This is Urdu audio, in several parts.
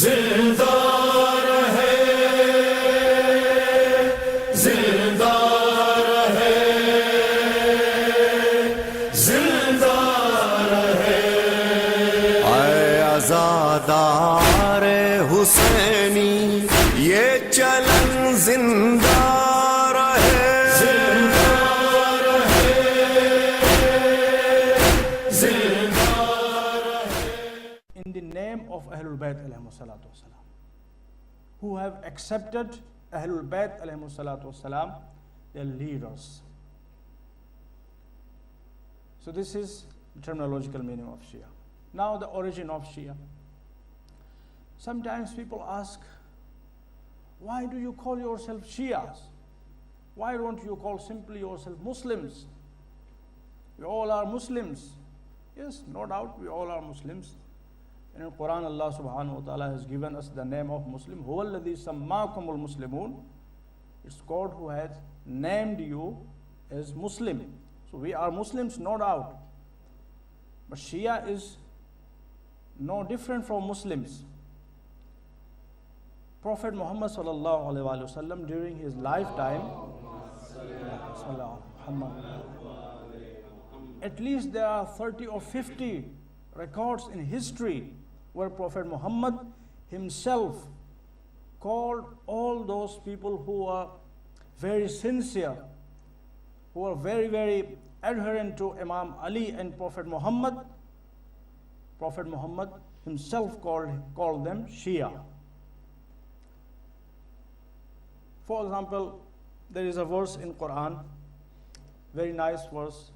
زندہ رہے زندہ رہے زندہ رہے اے عزادار حسینی یہ چلن زندہ رہے زندہ رہے زندہ رہے. In the name of Ahlul Bayt alayhimu salatu wasalam, who have accepted Ahlul Bayt alayhimu salatu wasalam, their leaders. So this is the terminological meaning of Shia. Now the origin of Shia. Sometimes people ask, why do you call yourself Shias? Why don't you call simply yourself Muslims? We all are Muslims. Yes, no doubt we all are Muslims. In the Quran, Allah subhanahu wa ta'ala has given us the name of Muslim. هُوَ الَّذِي سَمَّاكُمُ الْمُسْلِمُونَ. It's God who has named you as Muslim. So we are Muslims, no doubt. But Shia is no different from Muslims. Prophet Muhammad sallallahu alaihi wasallam during his lifetime, at least there are 30 or 50 records in history where Prophet Muhammad himself called all those people who are very sincere, who are very, very adherent to Imam Ali and Prophet Muhammad. Prophet Muhammad himself called them Shia. For example, there is a verse in Quran, very nice verse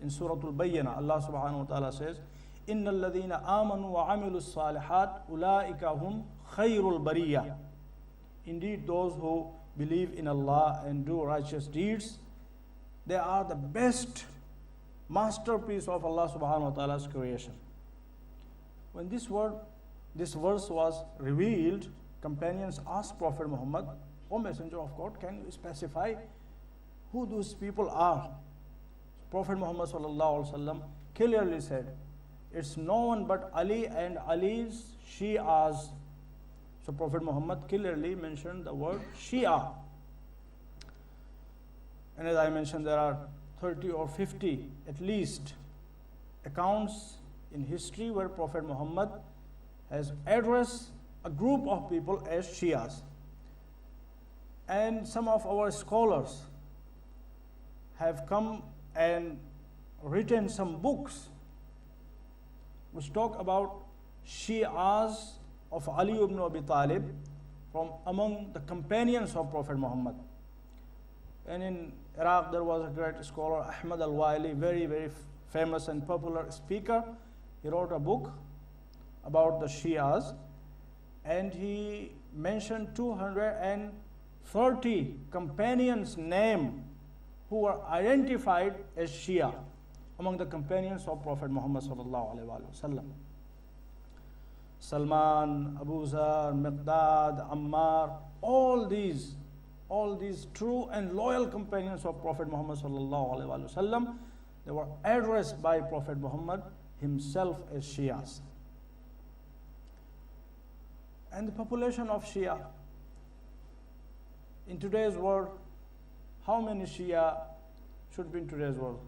in Surah Al-Bayyinah. Allah subhanahu wa ta'ala says, إِنَّ الَّذِينَ آمَنُوا وَعَمِلُوا الصَّالِحَاتِ أُولَٰئِكَ هُمْ خَيْرُ الْبَرِيَّةِ. Indeed, those who believe in Allah and do righteous deeds, they are the best masterpiece of Allah subhanahu wa ta'ala's creation. When this verse was revealed, companions asked Prophet Muhammad, O Messenger of God, can you specify who those people are? Prophet Muhammad sallallahu alaihi wasallam clearly said, it's no one but Ali and Ali's Shi'as. So Prophet Muhammad clearly mentioned the word Shia. And as I mentioned, there are 30 or 50 at least accounts in history where Prophet Muhammad has addressed a group of people as Shias. And some of our scholars have come and written some books which talk about Shi'as of Ali ibn Abi Talib from among the companions of Prophet Muhammad. And in Iraq there was a great scholar, Ahmad al-Waili, very, very famous and popular speaker. He wrote a book about the Shias, and he mentioned 230 companions' names who were identified as Shia among the companions of Prophet Muhammad sallallahu alaihi wasallam. Salman, Abu Zar, Miqdad, Ammar, all these true and loyal companions of Prophet Muhammad sallallahu alaihi wasallam, they were addressed by Prophet Muhammad himself as Shias. And the population of Shia in today's world, how many Shia should be in today's world?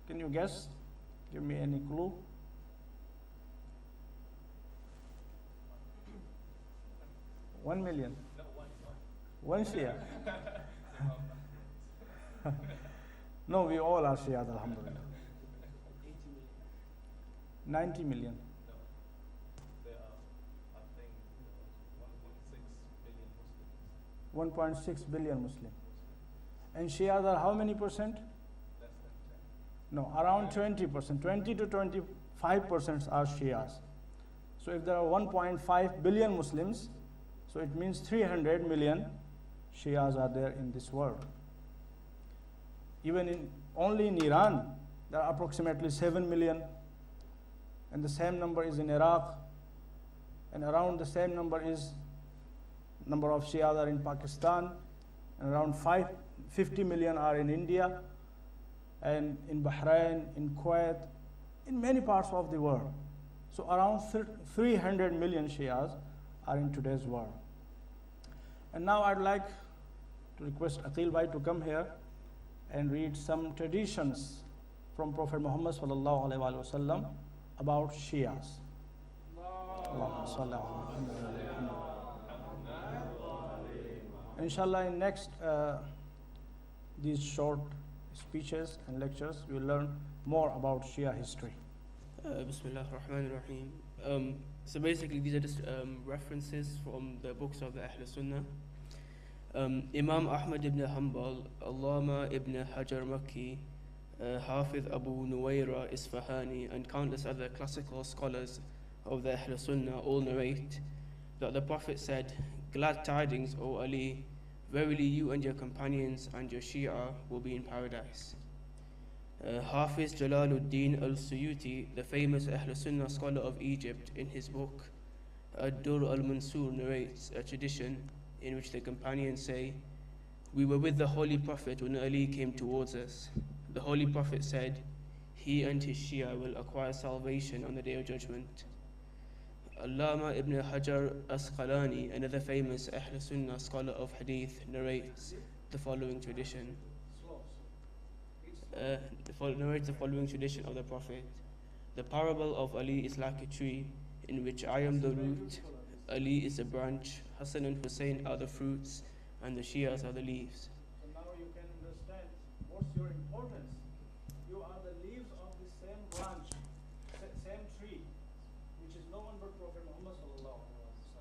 Can you guess? Give me any clue. $1 million. One Shia. No, we all are Shia, alhamdulillah. 90 million. There are, I think, 1.6 billion Muslims. And Shias are how many percent? less than 10. No, around 20%. 20 to 25% are Shias. So if there are 1.5 billion Muslims, so it means 300 million Shias are there in this world. Even only in Iran, there are approximately 7 million. And the same number is in Iraq. And around the same number of Shias are in Pakistan. And around 50 million are in India. And in Bahrain, in Kuwait, in many parts of the world. So around 300 million Shias are in today's world. And now I'd like to request Aqil Bhai to come here and read some traditions from Prophet Muhammad sallallahu alaihi wasallam about Shias. Allahumma salli ala Muhammad. Inshallah, in next these short speeches and lectures, we will learn more about Shia history. Bismillah ar-Rahman ar-Rahim. So basically these are just references from the books of the Ahl Sunnah. Imam Ahmad ibn Hanbal, Allama ibn Hajar Makki, Hafiz Abu Nuwayra Isfahani, and countless other classical scholars of the Ahl Sunnah all narrate that the Prophet said, "Glad tidings, O Ali, verily you and your companions and your Shia will be in paradise." Hafiz Jalaluddin al-Suyuti, the famous Ahl Sunnah scholar of Egypt, in his book Ad-Dur al-Mansur narrates a tradition in which the companions say, "We were with the Holy Prophet when Ali came towards us. The Holy Prophet said, he and his Shia will acquire salvation on the Day of Judgment." Allama ibn Hajar Asqalani, another famous Ahl Sunnah scholar of Hadith, narrates the following tradition. Narrates the following tradition of the Prophet. The parable of Ali is like a tree in which I am the root, Ali is the branch, Hassan and Hussein are the fruits, and the Shias are the leaves. So now you can understand what's your importance. You are the leaves of the same branch, same tree, which is no one but Prophet Muhammad sallallahu alaihi wasallam.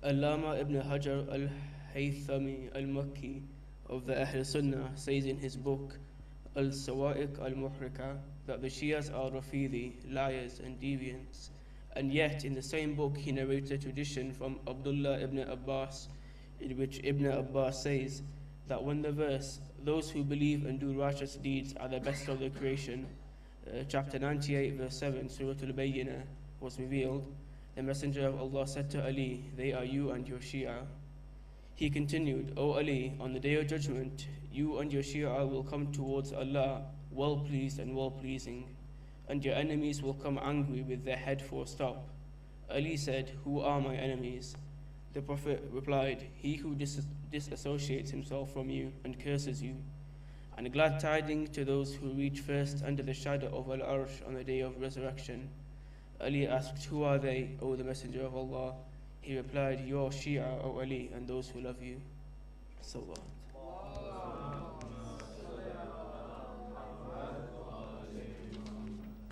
Allama ibn Hajar al-Haythami al-Makki of the Ahl Sunnah says in his book Al-Sawa'iq al-Muhrika that the Shias are Rafidi, liars and deviants. And yet in the same book he narrates a tradition from Abdullah ibn Abbas in which Ibn Abbas says that when the verse, "Those who believe and do righteous deeds are the best of the creation," chapter 98 verse 7, Surah Al-Bayyinah, was revealed, the Messenger of Allah said to Ali, "They are you and your Shia." He continued, "O Ali, on the Day of Judgment, you and your Shia will come towards Allah well pleased and well pleasing, and your enemies will come angry with their head for a stop." Ali said, "Who are my enemies?" The Prophet replied, "He who disassociates himself from you and curses you." And glad tidings to those who reach first under the shadow of Al-Arsh on the day of resurrection. Ali asked, "Who are they, O the Messenger of Allah?" He replied, "Your Shia, O Ali, and those who love you." Sallallahu.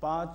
5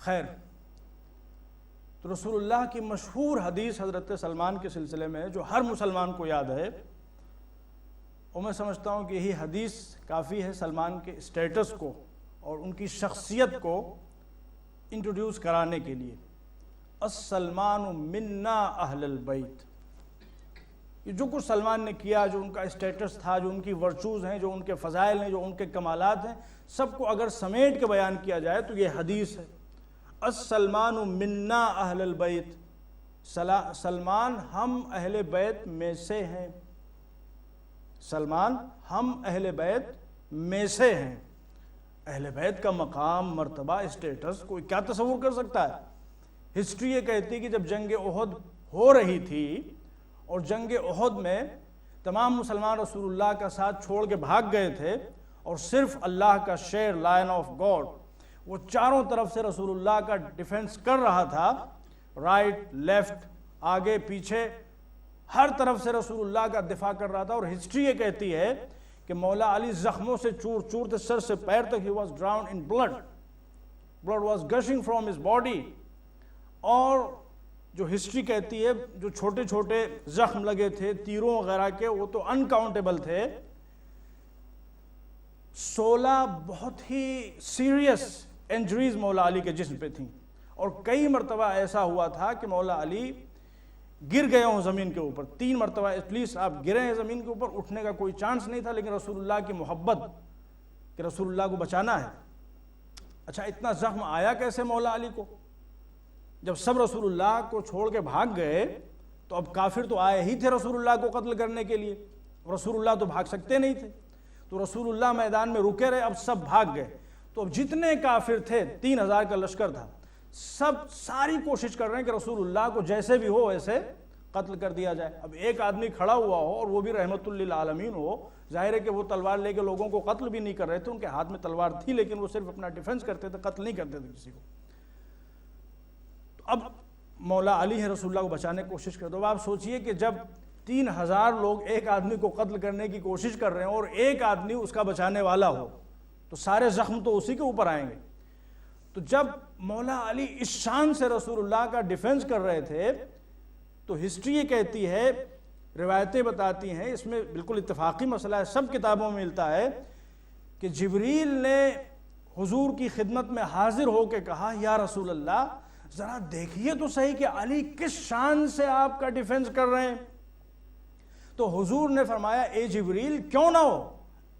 خیر، تو رسول اللہ کی مشہور حدیث حضرت سلمان کے سلسلے میں جو ہر مسلمان کو یاد ہے، اور میں سمجھتا ہوں کہ یہی حدیث کافی ہے سلمان کے اسٹیٹس کو اور ان کی شخصیت کو انٹروڈیوس کرانے کے لیے۔ السلمان منا اہل البیت، یہ جو کچھ سلمان نے کیا، جو ان کا اسٹیٹس تھا، جو ان کی ورچوز ہیں، جو ان کے فضائل ہیں، جو ان کے کمالات ہیں، سب کو اگر سمیٹ کے بیان کیا جائے تو یہ حدیث ہے۔ السلمان منا اہل البیت، سلمان ہم اہل بیت میں سے ہیں، سلمان ہم اہل بیت میں سے ہیں۔ اہل بیت کا مقام، مرتبہ، اسٹیٹس کوئی کیا تصور کر سکتا ہے؟ ہسٹری یہ کہتی ہے کہ جب جنگ احد ہو رہی تھی اور جنگ احد میں تمام مسلمان رسول اللہ کا ساتھ چھوڑ کے بھاگ گئے تھے، اور صرف اللہ کا شیر، لائن آف گاڈ، وہ چاروں طرف سے رسول اللہ کا ڈیفنس کر رہا تھا، رائٹ، لیفٹ، آگے پیچھے، ہر طرف سے رسول اللہ کا دفاع کر رہا تھا۔ اور ہسٹری یہ کہتی ہے کہ مولا علی زخموں سے چور چور تھے، سر سے پیر تک، he was drowned in blood was gushing from his body۔ اور جو ہسٹری کہتی ہے جو چھوٹے چھوٹے زخم لگے تھے تیروں وغیرہ کے، وہ تو انکاؤنٹیبل تھے۔ 16 بہت ہی سیریس انجریز مولا علی کے جسم پہ تھیں، اور کئی مرتبہ ایسا ہوا تھا کہ مولا علی گر گئے ہوں زمین کے اوپر۔ 3 مرتبہ ایٹ لیسٹ آپ گرے ہیں زمین کے اوپر، اٹھنے کا کوئی چانس نہیں تھا، لیکن رسول اللہ کی محبت کہ رسول اللہ کو بچانا ہے۔ اچھا، اتنا زخم آیا کیسے مولا علی کو؟ جب سب رسول اللہ کو چھوڑ کے بھاگ گئے تو اب کافر تو آئے ہی تھے رسول اللہ کو قتل کرنے کے لیے، رسول اللہ تو بھاگ سکتے نہیں تھے، تو رسول اللہ میدان میں رکے رہے، اب سب بھاگ گئے۔ تو اب جتنے کافر تھے، 3000 کا لشکر تھا، ساری کوشش کر رہے ہیں کہ رسول اللہ کو جیسے بھی ہو ایسے قتل کر دیا جائے۔ اب ایک آدمی کھڑا ہوا ہو اور وہ بھی رحمت للعالمین ہو، ظاہر ہے کہ وہ تلوار لے کے لوگوں کو قتل بھی نہیں کر رہے تھے، ان کے ہاتھ میں تلوار تھی لیکن وہ صرف اپنا ڈیفنس کرتے تھے، قتل نہیں کرتے تھے کسی کو۔ اب مولا علی ہے رسول اللہ کو بچانے کی کوشش کرتے، اب آپ سوچئے کہ جب 3000 لوگ ایک آدمی کو قتل کرنے کی کوشش کر رہے ہیں اور ایک آدمی اس کا بچانے والا ہو، تو سارے زخم تو اسی کے اوپر آئیں گے۔ تو جب مولا علی اس شان سے رسول اللہ کا ڈیفنس کر رہے تھے تو ہسٹری یہ کہتی ہے، روایتیں بتاتی ہیں، اس میں بالکل اتفاقی مسئلہ ہے، سب کتابوں میں ملتا ہے کہ جبریل نے حضور کی خدمت میں حاضر ہو کے کہا، یا رسول اللہ ذرا دیکھیے تو صحیح کہ علی کس شان سے آپ کا ڈیفنس کر رہے ہیں۔ تو حضور نے فرمایا، اے جبریل کیوں نہ ہو،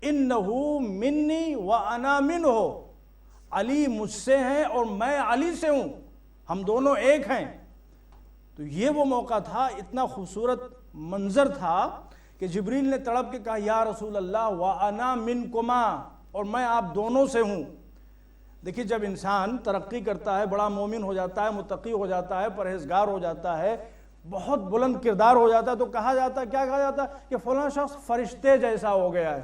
انہو منی وانا منہ، علی مجھ سے ہیں اور میں علی سے ہوں، ہم دونوں ایک ہیں۔ تو یہ وہ موقع تھا، اتنا خوبصورت منظر تھا کہ جبریل نے تڑپ کے کہا، یا رسول اللہ وانا منکما، اور میں آپ دونوں سے ہوں۔ دیکھیے جب انسان ترقی کرتا ہے، بڑا مومن ہو جاتا ہے، متقی ہو جاتا ہے، پرہیزگار ہو جاتا ہے، بہت بلند کردار ہو جاتا ہے، تو کہا جاتا ہے، کیا کہا جاتا ہے کہ فلاں شخص فرشتے جیسا ہو گیا ہے۔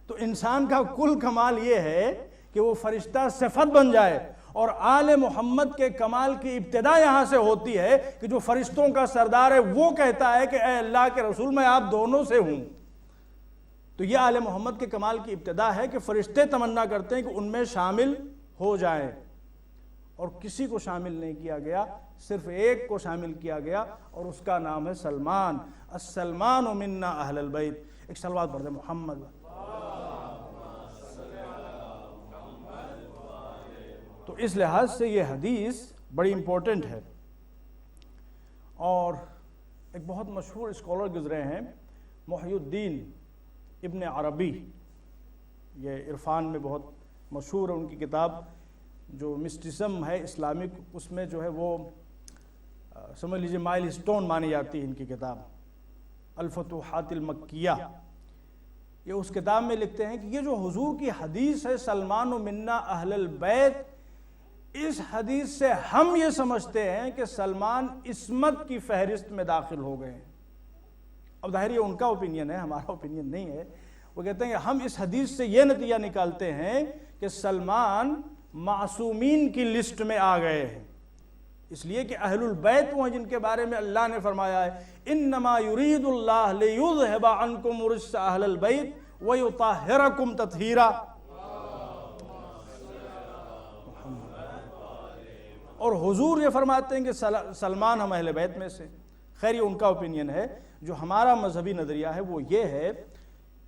تو انسان کا کل کمال یہ ہے کہ وہ فرشتہ صفت بن جائے، اور آل محمد کے کمال کی ابتدا یہاں سے ہوتی ہے کہ جو فرشتوں کا سردار ہے وہ کہتا ہے کہ اے اللہ کے رسول میں آپ دونوں سے ہوں۔ تو یہ آل محمد کے کمال کی ابتدا ہے کہ فرشتے تمنا کرتے ہیں کہ ان میں شامل ہو جائیں، اور کسی کو شامل نہیں کیا گیا، صرف ایک کو شامل کیا گیا، اور اس کا نام ہے سلمان۔ السلمان منا اہل البیت۔ ایک صلوات پڑھ دیں محمد۔ تو اس لحاظ سے یہ حدیث بڑی امپورٹنٹ ہے۔ اور ایک بہت مشہور اسکالر گزرے ہیں، محی الدین ابن عربی، یہ عرفان میں بہت مشہور ہے، ان کی کتاب جو مسٹسم ہے اسلامک، اس میں جو ہے وہ سمجھ لیجیے مائل سٹون مانی جاتی ہے ان کی کتاب الفتوحات المکیہ۔ یہ اس کتاب میں لکھتے ہیں کہ یہ جو حضور کی حدیث ہے سلمان منا اہل البیت، اس حدیث سے ہم یہ سمجھتے ہیں کہ سلمان عصمت کی فہرست میں داخل ہو گئے ہیں۔ اب ظاہر یہ ان کا اوپینین ہے، ہمارا اوپینین نہیں ہے۔ وہ کہتے ہیں کہ ہم اس حدیث سے یہ نتیجہ نکالتے ہیں کہ سلمان معصومین کی لسٹ میں آ گئے ہیں، اس لیے کہ اہل البیت وہ ہیں جن کے بارے میں اللہ نے فرمایا ہے، انما یرید اللہ لیذھب عنکم رجس اہل البیت ویطہرکم تطہیرا۔ حضور یہ فرماتے ہیں کہ سلمان ہم اہل بیت میں سے. خیر یہ ان کا اوپینین ہے. جو ہمارا مذہبی نظریہ ہے وہ یہ ہے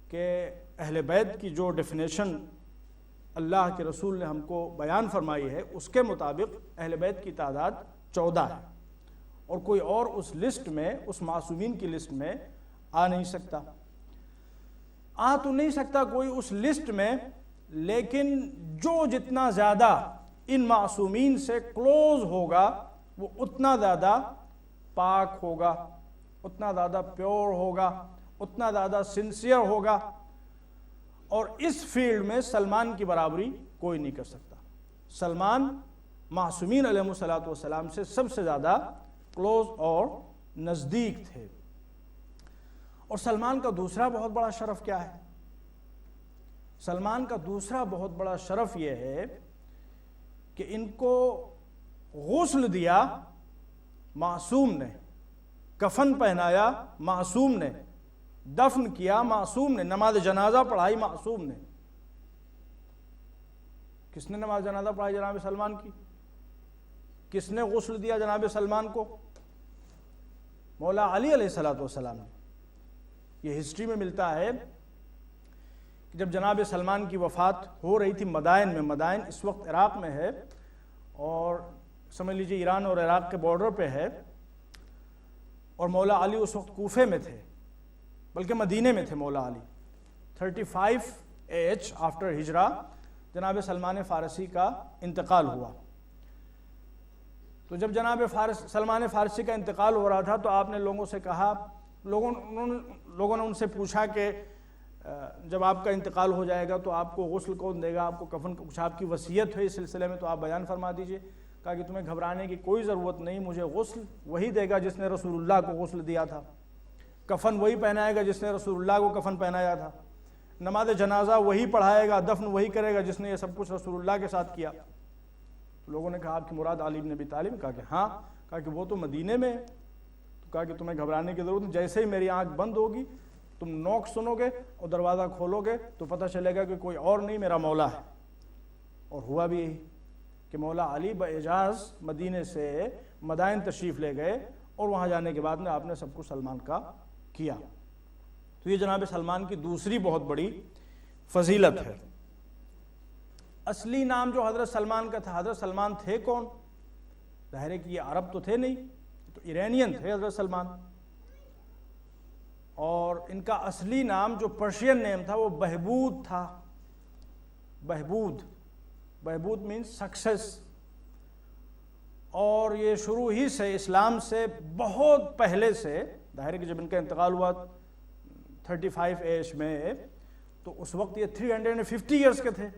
کہ اہل بیت کی جو ڈیفینیشن اللہ کے رسول نے ہم کو بیان فرمائی ہے اس کے مطابق اہل بیت کی تعداد 14 ہے، اور کوئی اور اس لسٹ میں، اس معصومین کی لسٹ میں آ نہیں سکتا. آ تو نہیں سکتا کوئی اس لسٹ میں، لیکن جو جتنا زیادہ ان معصومین سے کلوز ہوگا وہ اتنا زیادہ پاک ہوگا، اتنا زیادہ پیور ہوگا، اتنا زیادہ سنسیئر ہوگا. اور اس فیلڈ میں سلمان کی برابری کوئی نہیں کر سکتا. سلمان معصومین علیہ الصلوۃ والسلام سے سب سے زیادہ کلوز اور نزدیک تھے. اور سلمان کا دوسرا بہت بڑا شرف کیا ہے؟ سلمان کا دوسرا بہت بڑا شرف یہ ہے کہ ان کو غسل دیا معصوم نے، کفن پہنایا معصوم نے، دفن کیا معصوم نے، نماز جنازہ پڑھائی معصوم نے. کس نے نماز جنازہ پڑھائی جناب سلمان کی؟ کس نے غسل دیا جناب سلمان کو؟ مولا علی علیہ الصلوۃ والسلام نے. یہ ہسٹری میں ملتا ہے کہ جب جناب سلمان کی وفات ہو رہی تھی مدائن میں، مدائن اس وقت عراق میں ہے اور سمجھ لیجیے ایران اور عراق کے بارڈر پہ ہے، اور مولا علی اس وقت کوفے میں تھے، بلکہ مدینے میں تھے مولا علی. 35 AH آفٹر ہجرہ جناب سلمان فارسی کا انتقال ہوا. تو جب جناب سلمان فارسی کا انتقال ہو رہا تھا تو آپ نے لوگوں سے کہا، لوگوں نے ان سے پوچھا کہ جب آپ کا انتقال ہو جائے گا تو آپ کو غسل کون دے گا، آپ کو کفن، کچھ آپ کی وصیت ہے اس سلسلے میں تو آپ بیان فرما دیجئے. کہا کہ تمہیں گھبرانے کی کوئی ضرورت نہیں، مجھے غسل وہی دے گا جس نے رسول اللہ کو غسل دیا تھا، کفن وہی پہنائے گا جس نے رسول اللہ کو کفن پہنایا تھا، نماز جنازہ وہی پڑھائے گا، دفن وہی کرے گا جس نے یہ سب کچھ رسول اللہ کے ساتھ کیا. لوگوں نے کہا آپ کی مراد علی بن ابی طالب؟ کہا کہ ہاں. کہا کہ وہ تو مدینے میں ہے. تو کہا کہ تمہیں گھبرانے کی ضرورت نہیں، جیسے ہی میری آنکھ بند ہوگی تم نوک سنو گے اور دروازہ کھولو گے تو پتہ چلے گا کہ کوئی اور نہیں، میرا مولا ہے. اور ہوا بھی یہی کہ مولا علی باعجاز مدینے سے مدائن تشریف لے گئے، اور وہاں جانے کے بعد میں آپ نے سب کچھ سلمان کا کیا. تو یہ جناب سلمان کی دوسری بہت بڑی فضیلت ہے. اصلی نام جو حضرت سلمان کا تھا، حضرت سلمان تھے کون؟ ظاہر ہے کہ یہ عرب تو تھے نہیں، تو ایرانین تھے حضرت سلمان. اور ان کا اصلی نام جو پرشین نیم تھا وہ بہبود تھا. بہبود مینس سکسیس. اور یہ شروع ہی سے اسلام سے بہت پہلے سے، ظاہر ہے کہ جب ان کا انتقال ہوا 35 AH میں، تو اس وقت یہ 350 ایئرز کے تھے.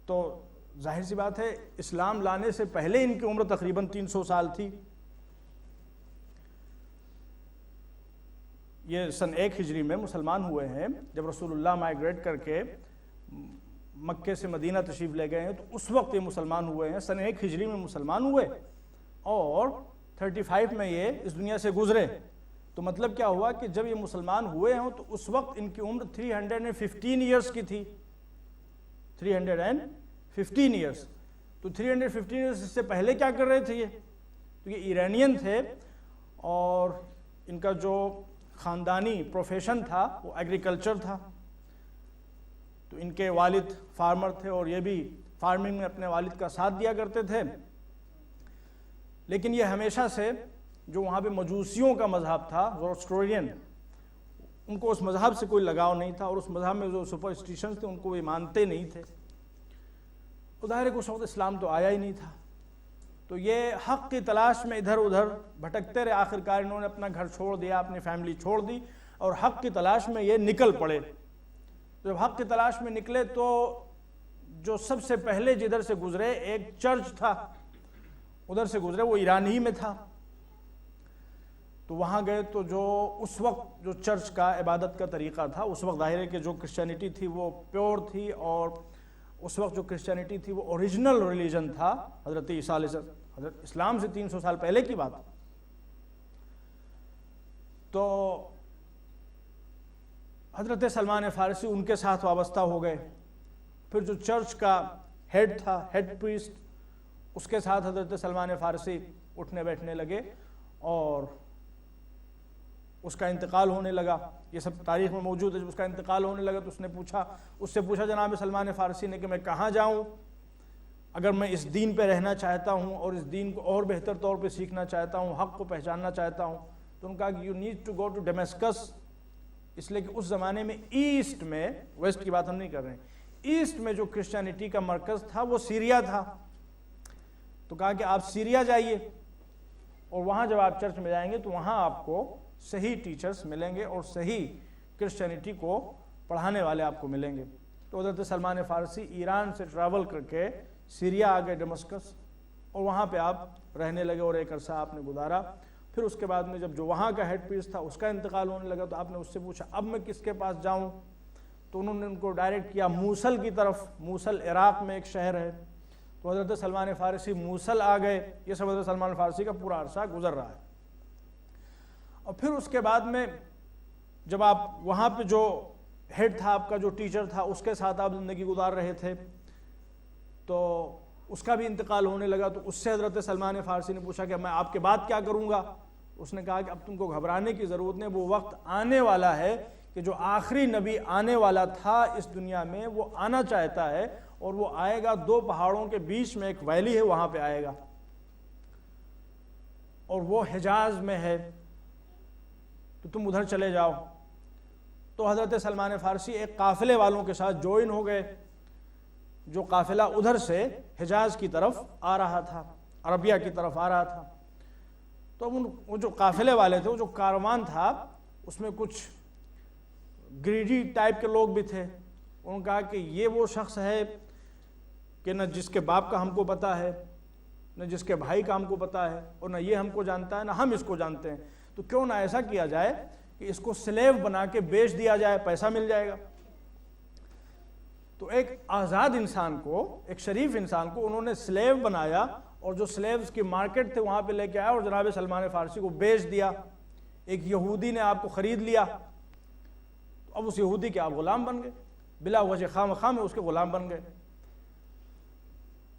تو ظاہر سی بات ہے اسلام لانے سے پہلے ان کی عمر تقریباً 300 سال تھی. یہ سن 1 ہجری میں مسلمان ہوئے ہیں. جب رسول اللہ مائیگریٹ کر کے مکے سے مدینہ تشریف لے گئے ہیں تو اس وقت یہ مسلمان ہوئے ہیں. سن 1 ہجری میں مسلمان ہوئے اور 35 میں یہ اس دنیا سے گزرے. تو مطلب کیا ہوا کہ جب یہ مسلمان ہوئے ہوں تو اس وقت ان کی عمر 315 ایئرز کی تھی. 315 ایئرز. تو 315 ایئرز اس سے پہلے کیا کر رہے تھے یہ؟ تو یہ ایرانین تھے اور ان کا جو خاندانی پروفیشن تھا وہ ایگریکلچر تھا. تو ان کے والد فارمر تھے اور یہ بھی فارمنگ میں اپنے والد کا ساتھ دیا کرتے تھے. لیکن یہ ہمیشہ سے جو وہاں پہ مجوسیوں کا مذہب تھا، زوروسٹرین، ان کو اس مذہب سے کوئی لگاؤ نہیں تھا، اور اس مذہب میں جو سپرسٹیشنز تھے ان کو وہ مانتے نہیں تھے. ظاہر ہے کہ اس وقت اسلام تو آیا ہی نہیں تھا. تو یہ حق کی تلاش میں ادھر ادھر بھٹکتے رہے. آخرکار انہوں نے اپنا گھر چھوڑ دیا، اپنی فیملی چھوڑ دی اور حق کی تلاش میں یہ نکل پڑے. جب حق کی تلاش میں نکلے تو جو سب سے پہلے جدھر سے گزرے ایک چرچ تھا، ادھر سے گزرے، وہ ایران ہی میں تھا. تو وہاں گئے تو جو اس وقت جو چرچ کا عبادت کا طریقہ تھا، اس وقت ظاہر ہے کہ جو کرسچینٹی تھی وہ پیور تھی، اور اس وقت جو کرسچینٹی تھی وہ اوریجنل ریلیجن تھا حضرت عیسیٰ علیہ السلام، حضرت اسلام سے 300 سال پہلے کی بات. تو حضرت سلمان فارسی ان کے ساتھ وابستہ ہو گئے. پھر جو چرچ کا ہیڈ تھا، ہیڈ پریسٹ اس کے ساتھ حضرت سلمان فارسی اٹھنے بیٹھنے لگے اور اس کا انتقال ہونے لگا. یہ سب تاریخ میں موجود ہے. جب اس کا انتقال ہونے لگا تو اس سے پوچھا جناب سلمان فارسی نے کہ میں کہاں جاؤں اگر میں اس دین پہ رہنا چاہتا ہوں اور اس دین کو اور بہتر طور پہ سیکھنا چاہتا ہوں, حق کو پہچاننا چاہتا ہوں. تو انہوں نے کہا کہ you need to go to Damascus, اس لیے کہ اس زمانے میں ایسٹ میں, ویسٹ کی بات ہم نہیں کر رہے ہیں, ایسٹ میں جو کرسچینٹی کا مرکز تھا وہ سیریا تھا. تو کہا کہ آپ سیریا جائیے اور وہاں جب آپ چرچ میں جائیں گے تو وہاں آپ کو صحیح ٹیچرز ملیں گے اور صحیح کرسچینٹی کو پڑھانے والے آپ کو ملیں گے. تو حضرت سلمان فارسی ایران سے ٹریول کر کے سیریا آ گئے, ڈیمسکس, اور وہاں پہ آپ رہنے لگے اور ایک عرصہ آپ نے گزارا. پھر اس کے بعد میں جب جو وہاں کا ہیڈ پریسٹ تھا اس کا انتقال ہونے لگا تو آپ نے اس سے پوچھا اب میں کس کے پاس جاؤں, تو انہوں نے ان کو ڈائریکٹ کیا موصل کی طرف. موصل عراق میں ایک شہر ہے. تو حضرت سلمان فارسی موصل آ گئے. یہ سب حضرت سلمان فارسی کا پورا عرصہ گزر رہا ہے. اور پھر اس کے بعد میں جب آپ وہاں پہ جو ہیڈ تھا آپ کا, جو ٹیچر تھا, اس کے ساتھ آپ زندگی گزار رہے تھے, تو اس کا بھی انتقال ہونے لگا. تو اس سے حضرت سلمان فارسی نے پوچھا کہ میں آپ کے بعد کیا کروں گا. اس نے کہا کہ اب تم کو گھبرانے کی ضرورت نہیں, وہ وقت آنے والا ہے کہ جو آخری نبی آنے والا تھا اس دنیا میں وہ آنا چاہتا ہے, اور وہ آئے گا 2 پہاڑوں کے بیچ میں ایک ویلی ہے, وہاں پہ آئے گا, اور وہ حجاز میں ہے, تو تم ادھر چلے جاؤ. تو حضرت سلمان فارسی ایک قافلے والوں کے ساتھ جوائن ہو گئے, جو قافلہ ادھر سے حجاز کی طرف آ رہا تھا, عربیہ کی طرف آ رہا تھا. تو وہ جو قافلے والے تھے, وہ جو کاروان تھا, اس میں کچھ گریڈی ٹائپ کے لوگ بھی تھے. انہوں نے کہا کہ یہ وہ شخص ہے کہ نہ جس کے باپ کا ہم کو پتہ ہے, نہ جس کے بھائی کا ہم کو پتہ ہے, اور نہ یہ ہم کو جانتا ہے, نہ ہم اس کو جانتے ہیں. تو کیوں نہ ایسا کیا جائے کہ اس کو سلیو بنا کے بیچ دیا جائے, پیسہ مل جائے گا. تو ایک آزاد انسان کو, ایک شریف انسان کو انہوں نے سلیو بنایا, اور جو سلیوز کی مارکیٹ تھے وہاں پہ لے کے آیا اور جناب سلمان فارسی کو بیچ دیا. ایک یہودی نے آپ کو خرید لیا, اب اس یہودی کے آپ غلام بن گئے, بلا وجہ خواہ میں اس کے غلام بن گئے.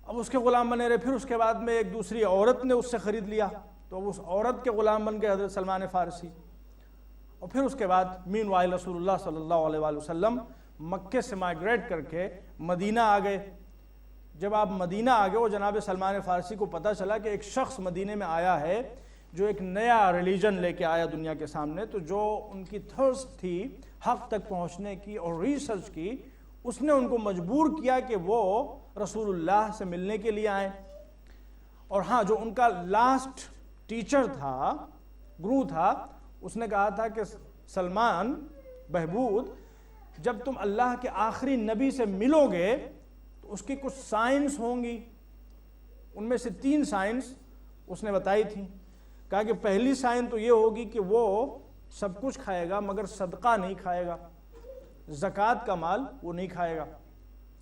اب اس کے غلام بنے رہے. پھر اس کے بعد میں ایک دوسری عورت نے اس سے خرید لیا, تو اب اس عورت کے غلام بن گئے حضرت سلمان فارسی. اور پھر اس کے بعد مین وائل رسول اللہ صلی اللہ علیہ وآلہ وسلم مکے سے مائگریٹ کر کے مدینہ آ گئے. جب آپ مدینہ آ گئے اور جناب سلمان فارسی کو پتہ چلا کہ ایک شخص مدینے میں آیا ہے جو ایک نیا ریلیجن لے کے آیا دنیا کے سامنے, تو جو ان کی تھرسٹ تھی حق تک پہنچنے کی اور ریسرچ کی, اس نے ان کو مجبور کیا کہ وہ رسول اللہ سے ملنے کے لیے آئیں. اور ہاں, جو ان کا لاسٹ ٹیچر تھا, گرو تھا, اس نے کہا تھا کہ سلمان بہبود, جب تم اللہ کے آخری نبی سے ملو گے تو اس کی کچھ سائنس ہوں گی. ان میں سے 3 سائنس اس نے بتائی تھی. کہا کہ پہلی سائن تو یہ ہوگی کہ وہ سب کچھ کھائے گا مگر صدقہ نہیں کھائے گا, زکوٰۃ کا مال وہ نہیں کھائے گا,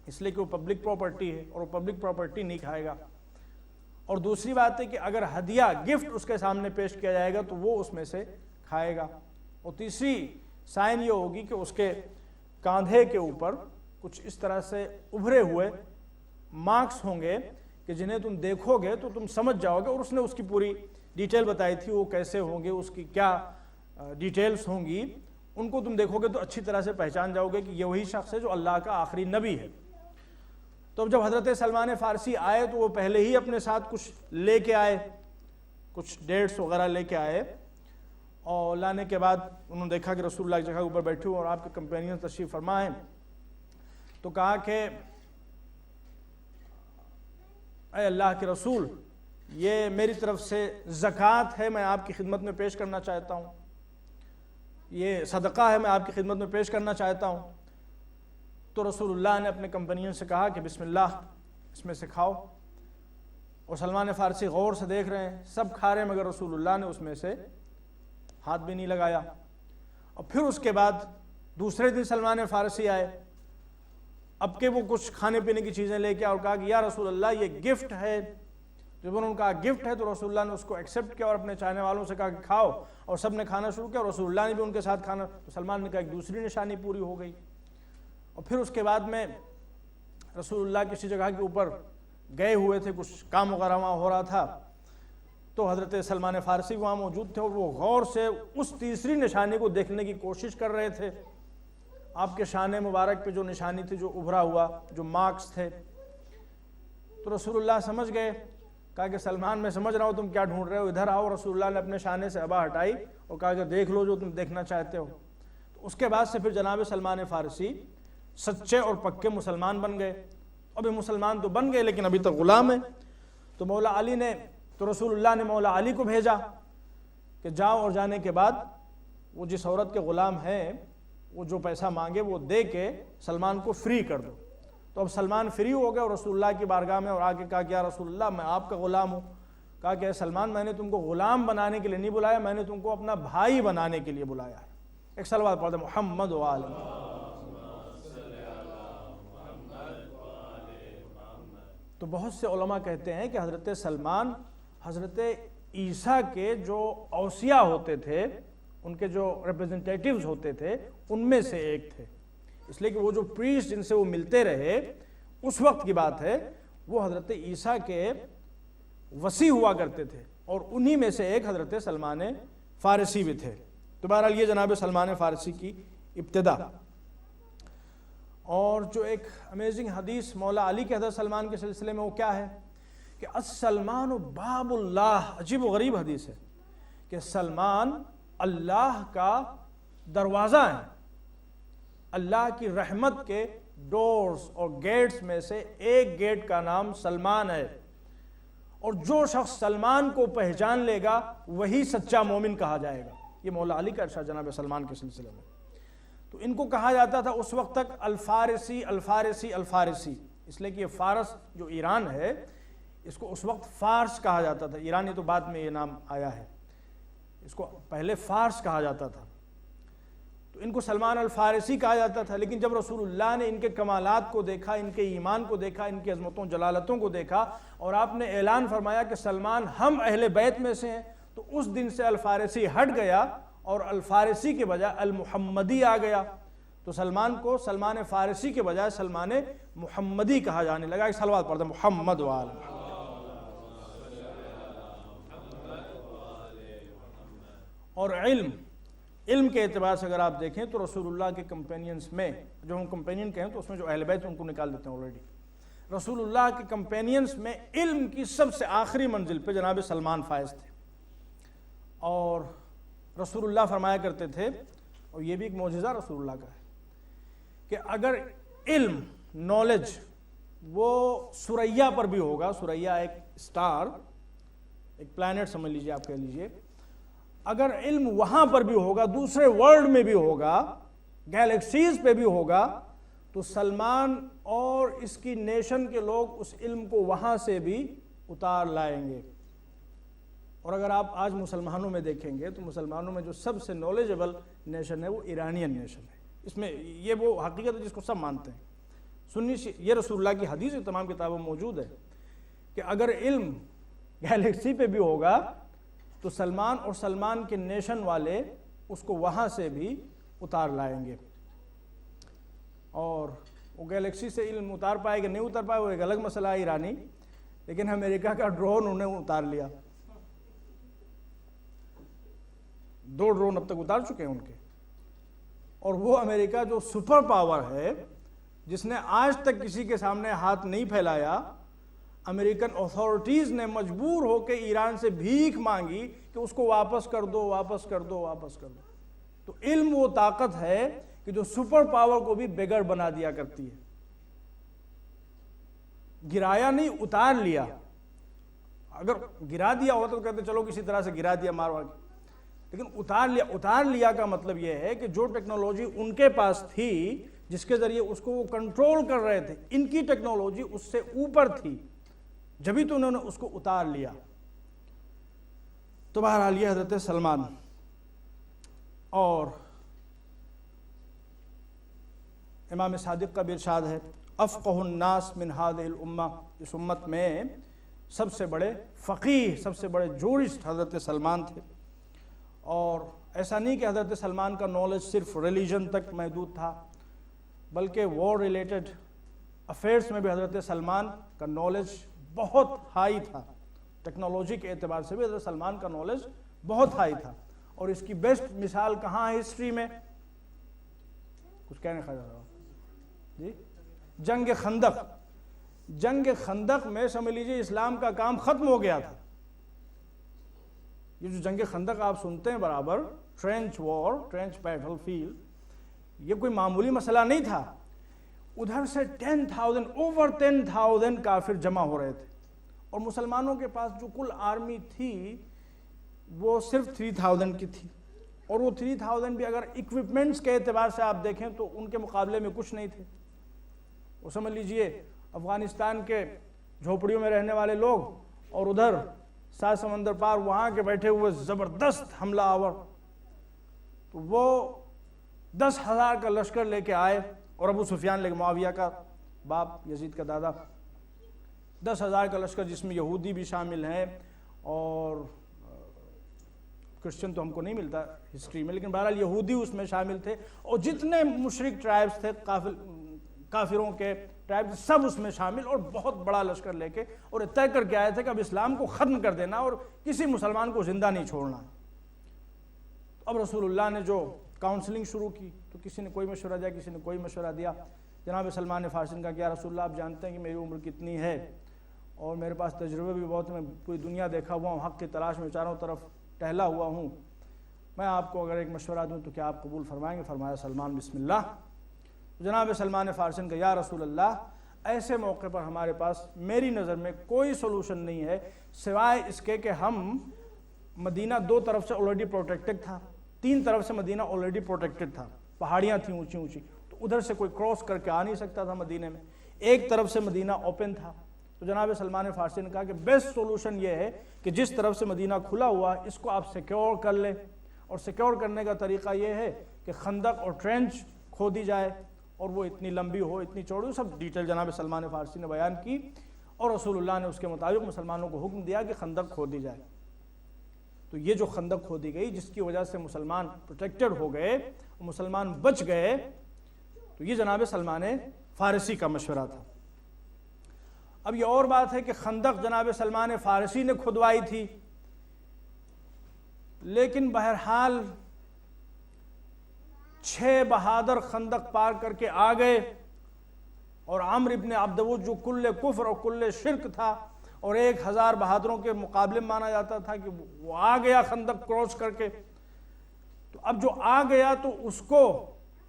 اس لیے کہ وہ پبلک پراپرٹی ہے اور وہ پبلک پراپرٹی نہیں کھائے گا. اور دوسری بات ہے کہ اگر ہدیہ گفٹ اس کے سامنے پیش کیا جائے گا تو وہ اس میں سے کھائے گا. اور تیسری سائن یہ ہوگی کہ اس کے کاندھے کے اوپر کچھ اس طرح سے ابھرے ہوئے مارکس ہوں گے کہ جنہیں تم دیکھو گے تو تم سمجھ جاؤ گے. اور اس نے اس کی پوری ڈیٹیل بتائی تھی, وہ کیسے ہوں گے, اس کی کیا ڈیٹیلز ہوں گی, ان کو تم دیکھو گے تو اچھی طرح سے پہچان جاؤ گے کہ یہ وہی شخص ہے جو اللہ کا آخری نبی ہے. تو جب حضرت سلمان فارسی آئے تو وہ پہلے ہی اپنے ساتھ کچھ لے کے آئے, کچھ ڈیٹس وغیرہ لے کے آئے, اور لانے کے بعد انہوں نے دیکھا کہ رسول اللہ کی جگہ اوپر بیٹھے ہوئے اور آپ کے کمپینین تشریف فرما ہیں. تو کہا کہ اے اللہ کے رسول, یہ میری طرف سے زکوٰۃ ہے, میں آپ کی خدمت میں پیش کرنا چاہتا ہوں, یہ صدقہ ہے, میں آپ کی خدمت میں پیش کرنا چاہتا ہوں. تو رسول اللہ نے اپنے کمپینین سے کہا کہ بسم اللہ, اس میں سے کھاؤ. اور سلمان فارسی غور سے دیکھ رہے ہیں, سب کھا رہے ہیں, مگر رسول اللہ نے اس میں سے ہاتھ بھی نہیں لگایا. اور پھر اس کے بعد دوسرے دن سلمان فارسی آئے, اب کہ وہ کچھ کھانے پینے کی چیزیں لے کے اور کہا کہ یا رسول اللہ یہ گفٹ ہے. جب انہوں نے کہا گفٹ ہے تو رسول اللہ نے اس کو ایکسیپٹ کیا اور اپنے چاہنے والوں سے کہا کہ کھاؤ, اور سب نے کھانا شروع کیا اور رسول اللہ نے بھی ان کے ساتھ کھانا. تو سلمان نے کہا ایک دوسری نشانی پوری ہو گئی. اور پھر اس کے بعد میں رسول اللہ کسی جگہ کے اوپر گئے ہوئے تھے، کچھ کام وغیرہ وہاں ہو رہا تھا، تو حضرت سلمان فارسی وہاں موجود تھے اور وہ غور سے اس تیسری نشانی کو دیکھنے کی کوشش کر رہے تھے۔ آپ کے شان مبارک پہ جو نشانی تھی، جو ابھرا ہوا جو مارکس تھے، تو رسول اللہ سمجھ گئے، کہا کہ سلمان میں سمجھ رہا ہوں تم کیا ڈھونڈ رہے ہو، ادھر آؤ۔ رسول اللہ نے اپنے شانے سے عبا ہٹائی اور کہا کہ دیکھ لو جو تم دیکھنا چاہتے ہو۔ تو اس کے بعد سے پھر جناب سلمان فارسی سچے اور پکے مسلمان بن گئے۔ ابھی مسلمان تو بن گئے لیکن ابھی تک غلام ہیں۔ تو مولا علی نے، تو رسول اللہ نے مولا علی کو بھیجا کہ جاؤ، اور جانے کے بعد وہ جس عورت کے غلام ہیں وہ جو پیسہ مانگے وہ دے کے سلمان کو فری کر دو۔ تو اب سلمان فری ہو گئے اور رسول اللہ کی بارگاہ میں اور آ کے کہا کہ یا رسول اللہ میں آپ کا غلام ہوں۔ کہا کہ اے سلمان، میں نے تم کو غلام بنانے کے لیے نہیں بلایا، میں نے تم کو اپنا بھائی بنانے کے لیے بلایا ہے۔ ایک صلوات پڑھتے محمد و آل محمد۔ تو بہت سے علماء کہتے ہیں کہ حضرت سلمان حضرت عیسیٰ کے جو اوصیاء ہوتے تھے، ان کے جو ریپرزنٹیٹیوز ہوتے تھے، ان میں سے ایک تھے، اس لیے کہ وہ جو پریسٹ جن سے وہ ملتے رہے اس وقت کی بات ہے، وہ حضرت عیسیٰ کے وصی ہوا کرتے تھے، اور انہی میں سے ایک حضرت سلمان فارسی بھی تھے۔ تو بہرحال یہ جناب سلمان فارسی کی ابتدا۔ اور جو ایک امیزنگ حدیث مولا علی کے حضرت سلمان کے سلسلے میں وہ کیا ہے کہ السلمان باب اللہ، عجیب و غریب حدیث ہے کہ سلمان اللہ کا دروازہ ہے، اللہ کی رحمت کے ڈورز اور گیٹس میں سے ایک گیٹ کا نام سلمان ہے، اور جو شخص سلمان کو پہچان لے گا وہی سچا مومن کہا جائے گا۔ یہ مولا علی کا ارشاد جناب سلمان کے سلسلے میں۔ تو ان کو کہا جاتا تھا اس وقت تک الفارسی الفارسی الفارسی، اس لیے کہ یہ فارس جو ایران ہے اس کو اس وقت فارس کہا جاتا تھا، ایرانی تو بعد میں یہ نام آیا ہے، اس کو پہلے فارس کہا جاتا تھا۔ تو ان کو سلمان الفارسی کہا جاتا تھا، لیکن جب رسول اللہ نے ان کے کمالات کو دیکھا، ان کے ایمان کو دیکھا، ان کی عظمتوں جلالتوں کو دیکھا، اور آپ نے اعلان فرمایا کہ سلمان ہم اہل بیت میں سے ہیں، تو اس دن سے الفارسی ہٹ گیا اور الفارسی کے بجائے المحمدی آ گیا۔ تو سلمان کو سلمان فارسی کے بجائے سلمان محمدی کہا جانے لگا۔ ایک صلوات پڑھتے محمد و آل محمد۔ اور علم کے اعتبار سے اگر آپ دیکھیں تو رسول اللہ کے کمپینینز میں، جو ہم کمپینین کہیں تو اس میں جو اہل بیت ان کو نکال دیتے ہیں آلریڈی، رسول اللہ کے کمپینینز میں علم کی سب سے آخری منزل پہ جناب سلمان فائز تھے۔ اور رسول اللہ فرمایا کرتے تھے، اور یہ بھی ایک معجزہ رسول اللہ کا ہے، کہ اگر علم، نالج وہ سریا پر بھی ہوگا، سریا ایک اسٹار، ایک پلانٹ سمجھ لیجئے، آپ کہہ لیجئے، اگر علم وہاں پر بھی ہوگا، دوسرے ورلڈ میں بھی ہوگا، گیلیکسیز پہ بھی ہوگا، تو سلمان اور اس کی نیشن کے لوگ اس علم کو وہاں سے بھی اتار لائیں گے۔ اور اگر آپ آج مسلمانوں میں دیکھیں گے تو مسلمانوں میں جو سب سے نالجبل نیشن ہے وہ ایرانین نیشن ہے۔ اس میں یہ وہ حقیقت ہے جس کو سب مانتے ہیں، سنی یہ رسول اللہ کی حدیث تمام کتابوں میں موجود ہے کہ اگر علم گیلیکسی پہ بھی ہوگا تو سلمان اور سلمان کے نیشن والے اس کو وہاں سے بھی اتار لائیں گے۔ اور وہ گیلیکسی سے علم اتار پائے کہ نہیں اتار پائے وہ ایک الگ مسئلہ ہے ایرانی، لیکن امریکہ کا ڈرون انہیں اتار لیا، 2 ڈرون اب تک اتار چکے ہیں ان کے۔ اور وہ امریکہ جو سپر پاور ہے، جس نے آج تک کسی کے سامنے ہاتھ نہیں پھیلایا، امریکن اتھارٹیز نے مجبور ہو کے ایران سے بھیک مانگی کہ اس کو واپس کر دو، واپس کر دو، واپس کر دو۔ تو علم وہ طاقت ہے کہ جو سپر پاور کو بھی بگڑ بنا دیا کرتی ہے۔ گرایا نہیں، اتار لیا۔ اگر گرا دیا ہوتا تو کہتے چلو کسی طرح سے گرا دیا مار مار کے، لیکن اتار لیا کا مطلب یہ ہے کہ جو ٹیکنالوجی ان کے پاس تھی جس کے ذریعے اس کو وہ کنٹرول کر رہے تھے، ان کی ٹیکنالوجی اس سے اوپر تھی، جبھی تو انہوں نے اس کو اتار لیا۔ تو بہرحال یہ حضرت سلمان۔ اور امام صادق کا بھی ارشاد ہے افقہ الناس من هذه الامہ، اس امت میں سب سے بڑے فقیہ، سب سے بڑے جورسٹ حضرت سلمان تھے۔ اور ایسا نہیں کہ حضرت سلمان کا نالج صرف ریلیجن تک محدود تھا، بلکہ وار ریلیٹڈ افیئرس میں بھی حضرت سلمان کا نالج بہت ہائی تھا، ٹیکنالوجی کے اعتبار سے بھی حضرت سلمان کا نالج بہت ہائی تھا. اور اس کی بیسٹ مثال کہاں ہے ہسٹری میں؟ کچھ کہنے خیال رہا جی، جنگ خندق. جنگ خندق میں سمجھ لیجیے اسلام کا کام ختم ہو گیا تھا. یہ جو جنگ خندق آپ سنتے ہیں برابر، ٹرینچ وار، ٹرینچ بیٹل فیلڈ، یہ کوئی معمولی مسئلہ نہیں تھا. ادھر سے 10,000 اوور 10,000 کافر جمع ہو رہے تھے، اور مسلمانوں کے پاس جو کل آرمی تھی وہ صرف 3,000 کی تھی. اور وہ 3,000 بھی اگر اکوپمنٹس کے اعتبار سے آپ دیکھیں تو ان کے مقابلے میں کچھ نہیں تھے. وہ سمجھ لیجئے افغانستان کے جھوپڑیوں میں رہنے والے لوگ، اور ادھر 7 سمندر پار وہاں کے بیٹھے ہوئے زبردست حملہ آور. تو وہ 10,000 کا لشکر لے کے آئے، اور ابو سفیان لے کے، معاویہ کا باپ، یزید کا دادا، 10,000 کا لشکر جس میں یہودی بھی شامل ہیں اور کرسچن تو ہم کو نہیں ملتا ہسٹری میں، لیکن بہرحال یہودی اس میں شامل تھے، اور جتنے مشرک ٹرائبز تھے، کافروں کے ٹرائبز، سب اس میں شامل، اور بہت بڑا لشکر لے کے، اور طے کر کے آئے تھے کہ اب اسلام کو ختم کر دینا اور کسی مسلمان کو زندہ نہیں چھوڑنا. اب رسول اللہ نے جو کاؤنسلنگ شروع کی تو کسی نے کوئی مشورہ دیا، کسی نے کوئی مشورہ دیا. جناب سلمان فارسی نے کہا کہ یا رسول اللہ، آپ جانتے ہیں کہ میری عمر کتنی ہے اور میرے پاس تجربے بھی بہت ہیں، میں پوری دنیا دیکھا ہوا ہوں، حق کی تلاش میں چاروں طرف ٹہلا ہوا ہوں، میں آپ کو اگر ایک مشورہ دوں تو کیا آپ قبول فرمائیں گے؟ فرمایا سلمان بسم اللہ. جناب سلمان فارسی نے کہا یا رسول اللہ، ایسے موقع پر ہمارے پاس میری نظر میں کوئی سولوشن نہیں ہے سوائے اس کے کہ ہم، مدینہ 2 طرف سے آلریڈی پروٹیکٹڈ تھا، 3 طرف سے مدینہ آلریڈی پروٹیکٹڈ تھا، پہاڑیاں تھیں اونچی اونچی، تو ادھر سے کوئی کراس کر کے آ نہیں سکتا تھا مدینہ میں. ایک طرف سے مدینہ اوپن تھا. تو جناب سلمان فارسی نے کہا کہ بیسٹ سولوشن یہ ہے کہ جس طرف سے مدینہ کھلا ہوا اس کو آپ سیکیور کر لیں، اور سیکیور کرنے کا طریقہ یہ ہے کہ خندق اور ٹرینچ کھودی جائے، اور وہ اتنی لمبی ہو، اتنی چوڑی ہو، سب ڈیٹیل جناب سلمان فارسی نے بیان کی، اور رسول اللہ نے اس کے مطابق مسلمانوں کو حکم دیا کہ خندق کھودی جائے. تو یہ جو خندق کھودی گئی جس کی وجہ سے مسلمان پروٹیکٹڈ ہو گئے، مسلمان بچ گئے، تو یہ جناب سلمان فارسی کا مشورہ تھا. اب یہ اور بات ہے کہ خندق جناب سلمان فارسی نے کھدوائی تھی، لیکن بہرحال 6 بہادر خندق پار کر کے آ گئے، اور عمرو ابن عبدود جو کل کفر اور کل شرک تھا اور 1,000 بہادروں کے مقابلے میں مانا جاتا تھا کہ وہ آ گیا خندق کراس کر کے. تو اب جو آ گیا تو اس کو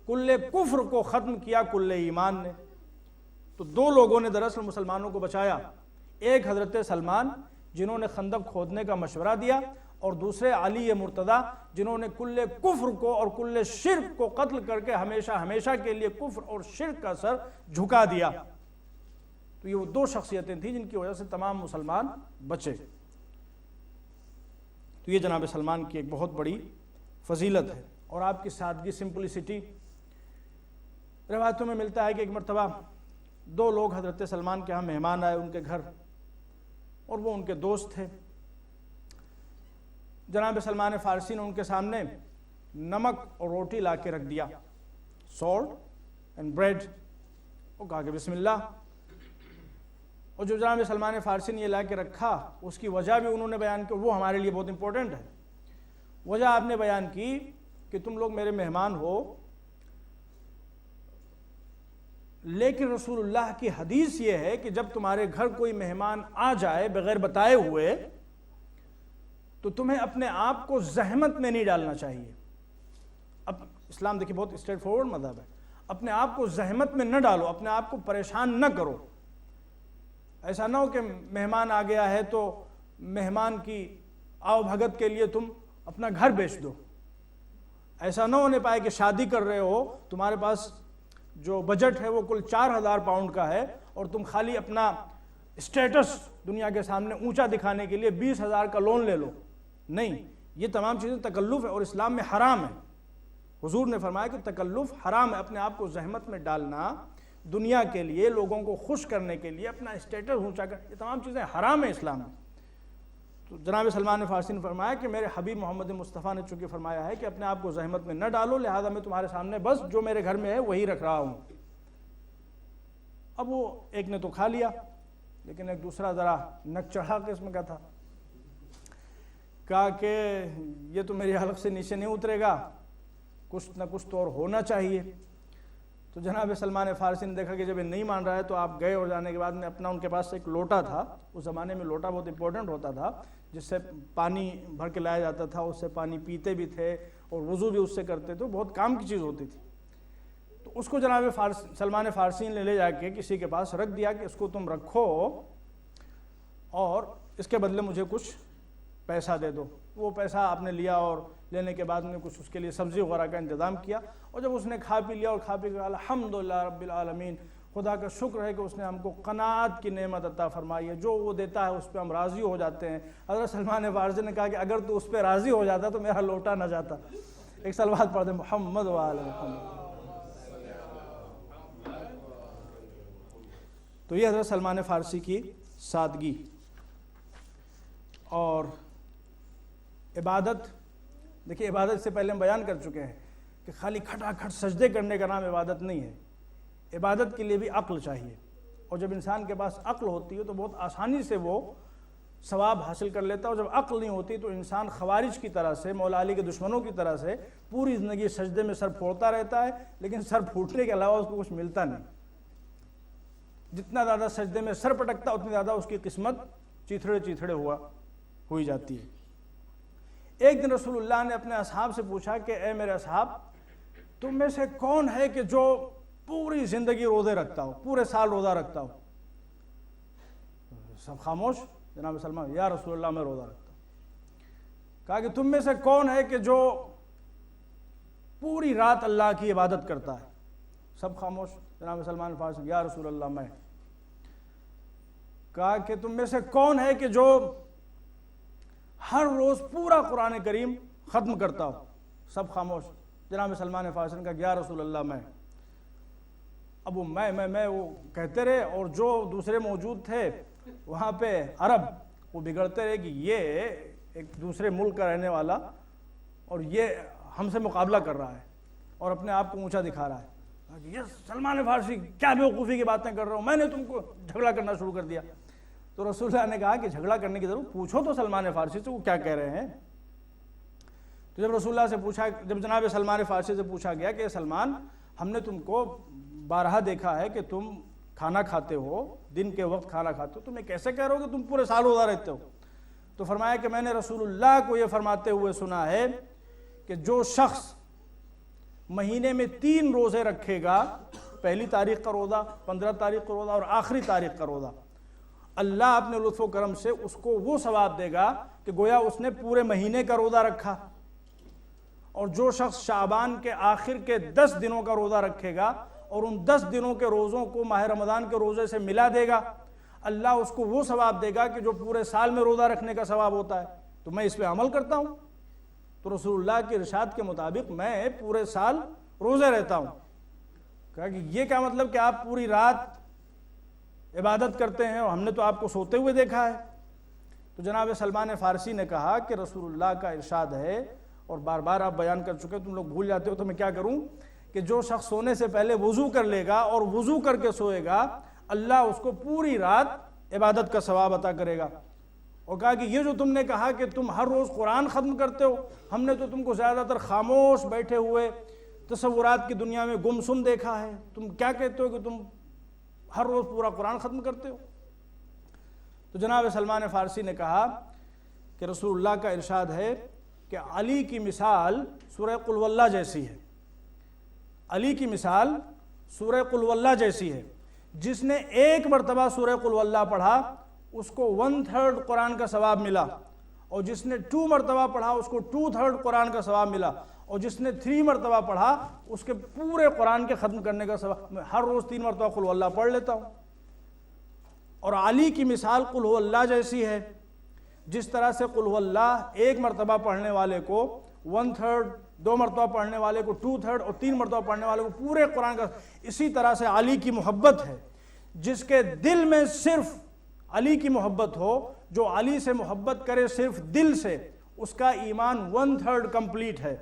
کل کفر کو ختم کیا کل ایمان نے. تو 2 لوگوں نے دراصل مسلمانوں کو بچایا، ایک حضرت سلمان جنہوں نے خندق کھودنے کا مشورہ دیا، اور دوسرے علی مرتضیٰ جنہوں نے کل کفر کو اور کل شرک کو قتل کر کے ہمیشہ ہمیشہ کے لیے کفر اور شرک کا سر جھکا دیا. تو یہ وہ 2 شخصیتیں تھیں جن کی وجہ سے تمام مسلمان بچے. تو یہ جناب سلمان کی ایک بہت بڑی فضیلت ہے، اور آپ کی سادگی، سمپلسٹی. روایتوں میں ملتا ہے کہ ایک مرتبہ 2 لوگ حضرت سلمان کے ہاں مہمان آئے ان کے گھر، اور وہ ان کے دوست تھے. جناب سلمان فارسی نے ان کے سامنے نمک اور روٹی لا کے رکھ دیا، سالٹ اینڈ بریڈ، اور کہا کہ بسم اللہ. اور جو جناب سلمان فارسی نے یہ لا کے رکھا اس کی وجہ بھی انہوں نے بیان کی، وہ ہمارے لیے بہت امپورٹنٹ ہے. وجہ آپ نے بیان کی کہ تم لوگ میرے مہمان ہو، لیکن رسول اللہ کی حدیث یہ ہے کہ جب تمہارے گھر کوئی مہمان آ جائے بغیر بتائے ہوئے تو تمہیں اپنے آپ کو زحمت میں نہیں ڈالنا چاہیے. اب اسلام دیکھیے بہت اسٹریٹ فارورڈ مذہب ہے. اپنے آپ کو زحمت میں نہ ڈالو، اپنے آپ کو پریشان نہ کرو. ایسا نہ ہو کہ مہمان آ گیا ہے تو مہمان کی آؤ بھگت کے لیے تم اپنا گھر بیچ دو. ایسا نہ ہونے پائے کہ شادی کر رہے ہو، تمہارے پاس جو بجٹ ہے وہ کل 4,000 پاؤنڈ کا ہے، اور تم خالی اپنا اسٹیٹس دنیا کے سامنے اونچا دکھانے کے لیے 20,000 کا لون لے لو. نہیں، یہ تمام چیزیں تکلف ہے اور اسلام میں حرام ہے. حضور نے فرمایا کہ تکلف حرام ہے. اپنے آپ کو زحمت میں ڈالنا دنیا کے لیے، لوگوں کو خوش کرنے کے لیے، اپنا اسٹیٹس اونچا کر، یہ تمام چیزیں حرام ہیں اسلام میں. تو جناب سلمان فارسی نے فرمایا کہ میرے حبیب محمد مصطفیٰ نے چونکہ فرمایا ہے کہ اپنے آپ کو زحمت میں نہ ڈالو، لہذا میں تمہارے سامنے بس جو میرے گھر میں ہے وہی رکھ رہا ہوں. اب وہ ایک نے تو کھا لیا، لیکن ایک دوسرا ذرا نک چڑھا قسم کا تھا، کہا کہ یہ تو میری حلق سے نیچے نہیں اترے گا، کچھ نہ کچھ تو اور ہونا چاہیے۔ تو جناب سلمان فارسی نے دیکھا کہ جب یہ نہیں مان رہا ہے تو آپ گئے، اور جانے کے بعد میں اپنا ان کے پاس ایک لوٹا تھا، اس زمانے میں لوٹا بہت امپورٹنٹ ہوتا تھا، جس سے پانی بھر کے لایا جاتا تھا، اس سے پانی پیتے بھی تھے اور وضو بھی اس سے کرتے تھے، بہت کام کی چیز ہوتی تھی۔ تو اس کو جناب سلمان فارسی نے لے جا کے کسی کے پاس رکھ دیا کہ اس کو تم رکھو اور اس کے بدلے مجھے کچھ پیسہ دے دو۔ وہ پیسہ آپ نے لیا اور لینے کے بعد میں کچھ اس کے لیے سبزی وغیرہ کا انتظام کیا، اور جب اس نے کھا پی لیا اور کھا پی کے الحمدللہ رب العالمین، خدا کا شکر ہے کہ اس نے ہم کو قناعت کی نعمت عطا فرمائی ہے، جو وہ دیتا ہے اس پہ ہم راضی ہو جاتے ہیں۔ حضرت سلمان فارسی نے کہا کہ اگر تو اس پہ راضی ہو جاتا تو میرا لوٹا نہ جاتا۔ ایک صلوات پڑھ دیں محمد و آل محمد۔ تو یہ حضرت سلمان فارسی کی سادگی اور عبادت۔ دیکھیے عبادت سے پہلے ہم بیان کر چکے ہیں کہ خالی کھٹا کھٹ سجدے کرنے کا نام عبادت نہیں ہے، عبادت کے لیے بھی عقل چاہیے، اور جب انسان کے پاس عقل ہوتی ہے تو بہت آسانی سے وہ ثواب حاصل کر لیتا ہے، اور جب عقل نہیں ہوتی تو انسان خوارج کی طرح سے، مولا علی کے دشمنوں کی طرح سے پوری زندگی سجدے میں سر پھوڑتا رہتا ہے، لیکن سر پھوٹنے کے علاوہ اس کو کچھ ملتا نہیں۔ جتنا زیادہ سجدے میں سر پٹکتا اتنی زیادہ اس کی قسمت چیتھڑے چیتھڑے ہوئی جاتی ہے۔ ایک دن رسول اللہ نے اپنے اصحاب سے پوچھا کہ اے میرے اصحاب، تم میں سے کون ہے کہ جو پوری زندگی روزے رکھتا ہو، پورے سال روزہ رکھتا ہو؟ سب خاموش۔ جناب سلمان، یا رسول اللہ میں روزہ رکھتا ہوں۔ کہا کہ تم میں سے کون ہے کہ جو پوری رات اللہ کی عبادت کرتا ہے؟ سب خاموش۔ جناب سلمان فارسی، یا رسول اللہ میں۔ کہا کہ تم میں سے کون ہے کہ جو ہر روز پورا قرآن کریم ختم کرتا ہو؟ سب خاموش۔ جناب سلمان فارسی نے کہا یا رسول اللہ میں۔ اب وہ میں وہ کہتے رہے، اور جو دوسرے موجود تھے وہاں پہ عرب، وہ بگڑتے رہے کہ یہ ایک دوسرے ملک کا رہنے والا اور یہ ہم سے مقابلہ کر رہا ہے اور اپنے آپ کو اونچا دکھا رہا ہے، یہ سلمان فارسی کیا بیوقوفی کی باتیں کر رہا ہوں، میں نے تم کو جھگڑا کرنا شروع کر دیا۔ تو رسول اللہ نے کہا کہ جھگڑا کرنے کی ضرورت، پوچھو تو سلمان فارسی سے وہ کیا کہہ رہے ہیں۔ تو جب رسول اللہ سے پوچھا، جب جناب سلمان فارسی سے پوچھا گیا کہ سلمان، ہم نے تم کو بارہا دیکھا ہے کہ تم کھانا کھاتے ہو، دن کے وقت کھانا کھاتے ہو، تم یہ کیسے کہہ رہے ہو کہ تم پورے سال روزہ رہتے ہو؟ تو فرمایا کہ میں نے رسول اللہ کو یہ فرماتے ہوئے سنا ہے کہ جو شخص مہینے میں 3 روزے رکھے گا، پہلی تاریخ کا روزہ، 15 تاریخ کا روزہ اور آخری تاریخ کا روزہ، اللہ اپنے لطف و کرم سے اس کو وہ ثواب دے گا کہ گویا اس نے پورے مہینے کا روزہ رکھا۔ اور جو شخص شعبان کے آخر کے 10 دنوں کا روزہ رکھے گا اور ان 10 دنوں کے روزوں کو ماہ رمضان کے روزے سے ملا دے گا، اللہ اس کو وہ ثواب دے گا کہ جو پورے سال میں روزہ رکھنے کا ثواب ہوتا ہے۔ تو میں اس پہ عمل کرتا ہوں۔ تو رسول اللہ کے ارشاد کے مطابق میں پورے سال روزے رہتا ہوں۔ کہا کہ یہ کیا مطلب کہ آپ پوری رات عبادت کرتے ہیں اور ہم نے تو آپ کو سوتے ہوئے دیکھا ہے؟ تو جناب سلمان فارسی نے کہا کہ رسول اللہ کا ارشاد ہے، اور بار بار آپ بیان کر چکے، تم لوگ بھول جاتے ہو تو میں کیا کروں، کہ جو شخص سونے سے پہلے وضو کر لے گا اور وضو کر کے سوئے گا، اللہ اس کو پوری رات عبادت کا ثواب عطا کرے گا۔ اور کہا کہ یہ جو تم نے کہا کہ تم ہر روز قرآن ختم کرتے ہو، ہم نے تو تم کو زیادہ تر خاموش بیٹھے ہوئے تصورات کی دنیا میں گمسم دیکھا ہے، تم کیا کہتے ہو کہ تم ہر روز پورا قرآن ختم کرتے ہو؟ تو جناب سلمان فارسی نے کہا کہ رسول اللہ کا ارشاد ہے کہ علی کی مثال سورہ قل واللہ جیسی ہے، علی کی مثال سورہ قل واللہ جیسی ہے، جس نے ایک مرتبہ سورہ قل واللہ پڑھا اس کو 1/3 قرآن کا ثواب ملا، اور جس نے 2 مرتبہ پڑھا اس کو 2/3 قرآن کا ثواب ملا، اور جس نے 3 مرتبہ پڑھا اس کے پورے قرآن کے ختم کرنے کا ثواب۔ میں ہر روز 3 مرتبہ قل واللہ پڑھ لیتا ہوں۔ اور علی کی مثال قل واللہ جیسی ہے، جس طرح سے قل واللہ ایک مرتبہ پڑھنے والے کو 1/3، 2 مرتبہ پڑھنے والے کو 2/3 اور 3 مرتبہ پڑھنے والے کو پورے قرآن کا، اسی طرح سے علی کی محبت ہے، جس کے دل میں صرف علی کی محبت ہو، جو علی سے محبت کرے صرف دل سے، اس کا ایمان 1/3 کمپلیٹ ہے،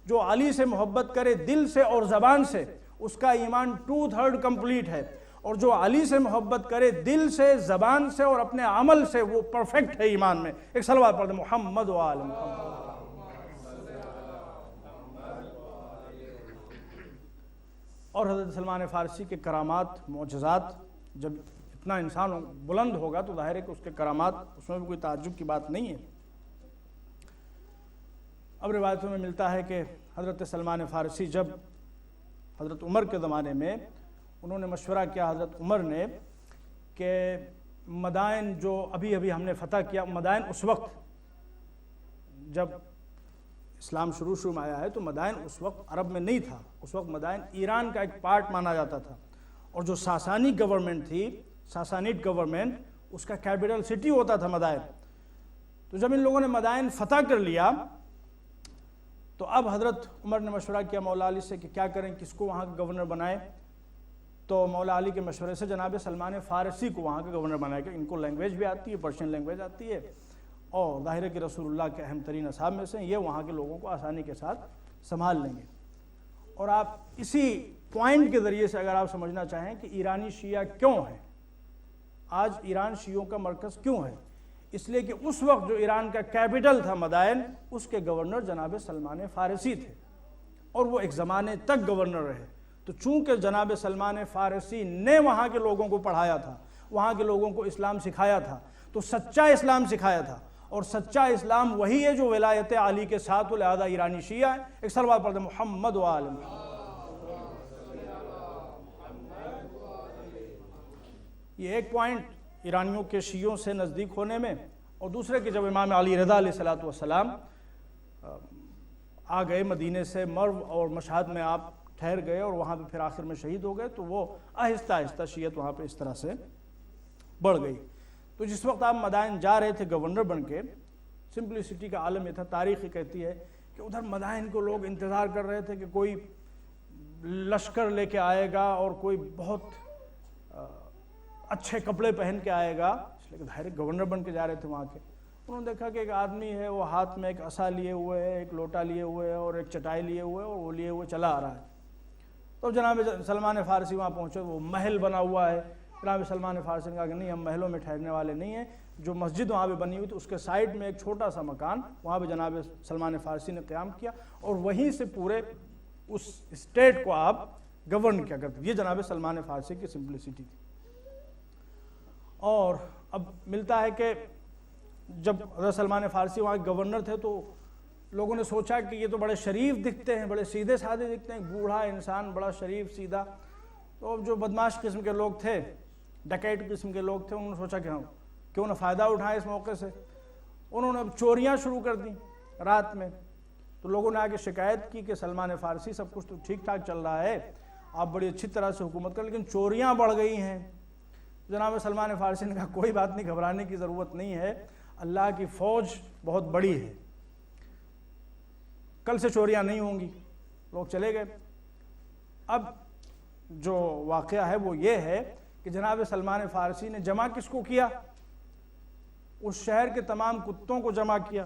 جو علی سے محبت کرے دل سے اور زبان سے، اس کا ایمان 2/3 کمپلیٹ ہے، اور جو علی سے محبت کرے دل سے، زبان سے اور اپنے عمل سے، وہ پرفیکٹ ہے ایمان میں۔ ایک صلوات پڑھ دیں، محمد و آل محمد۔ اور حضرت سلمان فارسی کے کرامات، معجزات، جب اتنا انسان بلند ہوگا تو ظاہر ہے کہ اس کے کرامات، اس میں بھی کوئی تعجب کی بات نہیں ہے۔ اب روایتوں میں ملتا ہے کہ حضرت سلمان فارسی جب حضرت عمر کے زمانے میں انہوں نے مشورہ کیا، حضرت عمر نے، کہ مدائن جو ابھی ہم نے فتح کیا، مدائن اس وقت جب اسلام شروع میں آیا ہے تو مدائن اس وقت عرب میں نہیں تھا، اس وقت مدائن ایران کا ایک پارٹ مانا جاتا تھا، اور جو ساسانی گورنمنٹ تھی، ساسانیڈ گورنمنٹ، اس کا کیپٹل سٹی ہوتا تھا مدائن۔ تو جب ان لوگوں نے مدائن فتح کر لیا تو اب حضرت عمر نے مشورہ کیا مولا علی سے کہ کیا کریں، کس کو وہاں کا گورنر بنائیں۔ تو مولا علی کے مشورے سے جناب سلمان فارسی کو وہاں کا گورنر بنایا کہ ان کو لینگویج بھی آتی ہے، پرشین لینگویج آتی ہے، اور ظاہر ہے کہ رسول اللہ کے اہم ترین اصحاب میں سے یہ وہاں کے لوگوں کو آسانی کے ساتھ سنبھال لیں گے۔ اور آپ اسی پوائنٹ کے ذریعے سے اگر آپ سمجھنا چاہیں کہ ایرانی شیعہ کیوں ہیں، آج ایران شیعوں کا مرکز کیوں ہے، اس لیے کہ اس وقت جو ایران کا کیپٹل تھا مدائن، اس کے گورنر جناب سلمان فارسی تھے، اور وہ ایک زمانے تک گورنر رہے۔ تو چونکہ جناب سلمان فارسی نے وہاں کے لوگوں کو پڑھایا تھا، وہاں کے لوگوں کو اسلام سکھایا تھا، تو سچا اسلام سکھایا تھا، اور سچا اسلام وہی ہے جو ولایت علی کے ساتھ، لہذا ایرانی شیعہ ہے۔ ایک صلوات پڑھ دیں، محمد و آل محمد۔ یہ ایک پوائنٹ ایرانیوں کے شیعوں سے نزدیک ہونے میں، اور دوسرے کہ جب امام علی رضا علیہ السلام آ گئے مدینے سے، مرو اور مشہد میں آپ ٹھہر گئے اور وہاں پہ پھر آخر میں شہید ہو گئے، تو وہ آہستہ آہستہ شیعت وہاں پہ اس طرح سے بڑھ گئی۔ تو جس وقت آپ مدائن جا رہے تھے گورنر بن کے، سمپلسٹی کا عالم یہ تھا، تاریخ ہی کہتی ہے کہ ادھر مدائن کو لوگ انتظار کر رہے تھے کہ کوئی لشکر لے کے آئے گا اور کوئی بہت اچھے کپڑے پہن کے آئے گا، اس لیے کہ ظاہر گورنر بن کے جا رہے تھے وہاں کے۔ انہوں نے دیکھا کہ ایک آدمی ہے، وہ ہاتھ میں ایک عصا لیے ہوئے ہے، ایک لوٹا لیے ہوئے ہے اور ایک چٹائی لیے ہوئے ہے، اور وہ لیے ہوئے چلا آ رہا ہے۔ تو جناب سلمان فارسی وہاں پہنچے، وہ محل بنا ہوا ہے۔ جناب سلمان فارسی نے کہا کہ نہیں، ہم محلوں میں ٹھہرنے والے نہیں ہیں۔ جو مسجد وہاں پہ بنی ہوئی تھی اس کے سائڈ میں ایک چھوٹا سا مکان، وہاں پہ جناب سلمان فارسی نے قیام کیا، اور وہیں سے پورے اس اسٹیٹ کو آپ گورن کیا کرتے۔ یہ جناب سلمان فارسی کی سمپلسٹی تھی۔ اور اب ملتا ہے کہ جب حضرت سلمان فارسی وہاں گورنر تھے تو لوگوں نے سوچا کہ یہ تو بڑے شریف دکھتے ہیں، بڑے سیدھے سادھے دکھتے ہیں، بوڑھا انسان بڑا شریف سیدھا۔ تو جو بدماش قسم کے لوگ تھے، ڈکیٹ قسم کے لوگ تھے، انہوں نے سوچا کہ ہم کیوں نہ فائدہ اٹھائیں اس موقع سے۔ انہوں نے اب چوریاں شروع کر دیں رات میں۔ تو لوگوں نے آگے شکایت کی کہ سلمان فارسی سب کچھ تو ٹھیک ٹھاک چل رہا ہے، آپ بڑی اچھی طرح سے حکومت کر، لیکن چوریاں بڑھ گئی ہیں۔ جناب سلمان فارسی نے کہا کوئی بات نہیں، گھبرانے کی ضرورت نہیں ہے، اللہ کی فوج بہت بڑی ہے، کل سے چوریاں نہیں ہوں گی۔ لوگ چلے گئے۔ اب جو واقعہ ہے وہ یہ ہے کہ جناب سلمان فارسی نے جمع کس کو کیا؟ اس شہر کے تمام کتوں کو جمع کیا،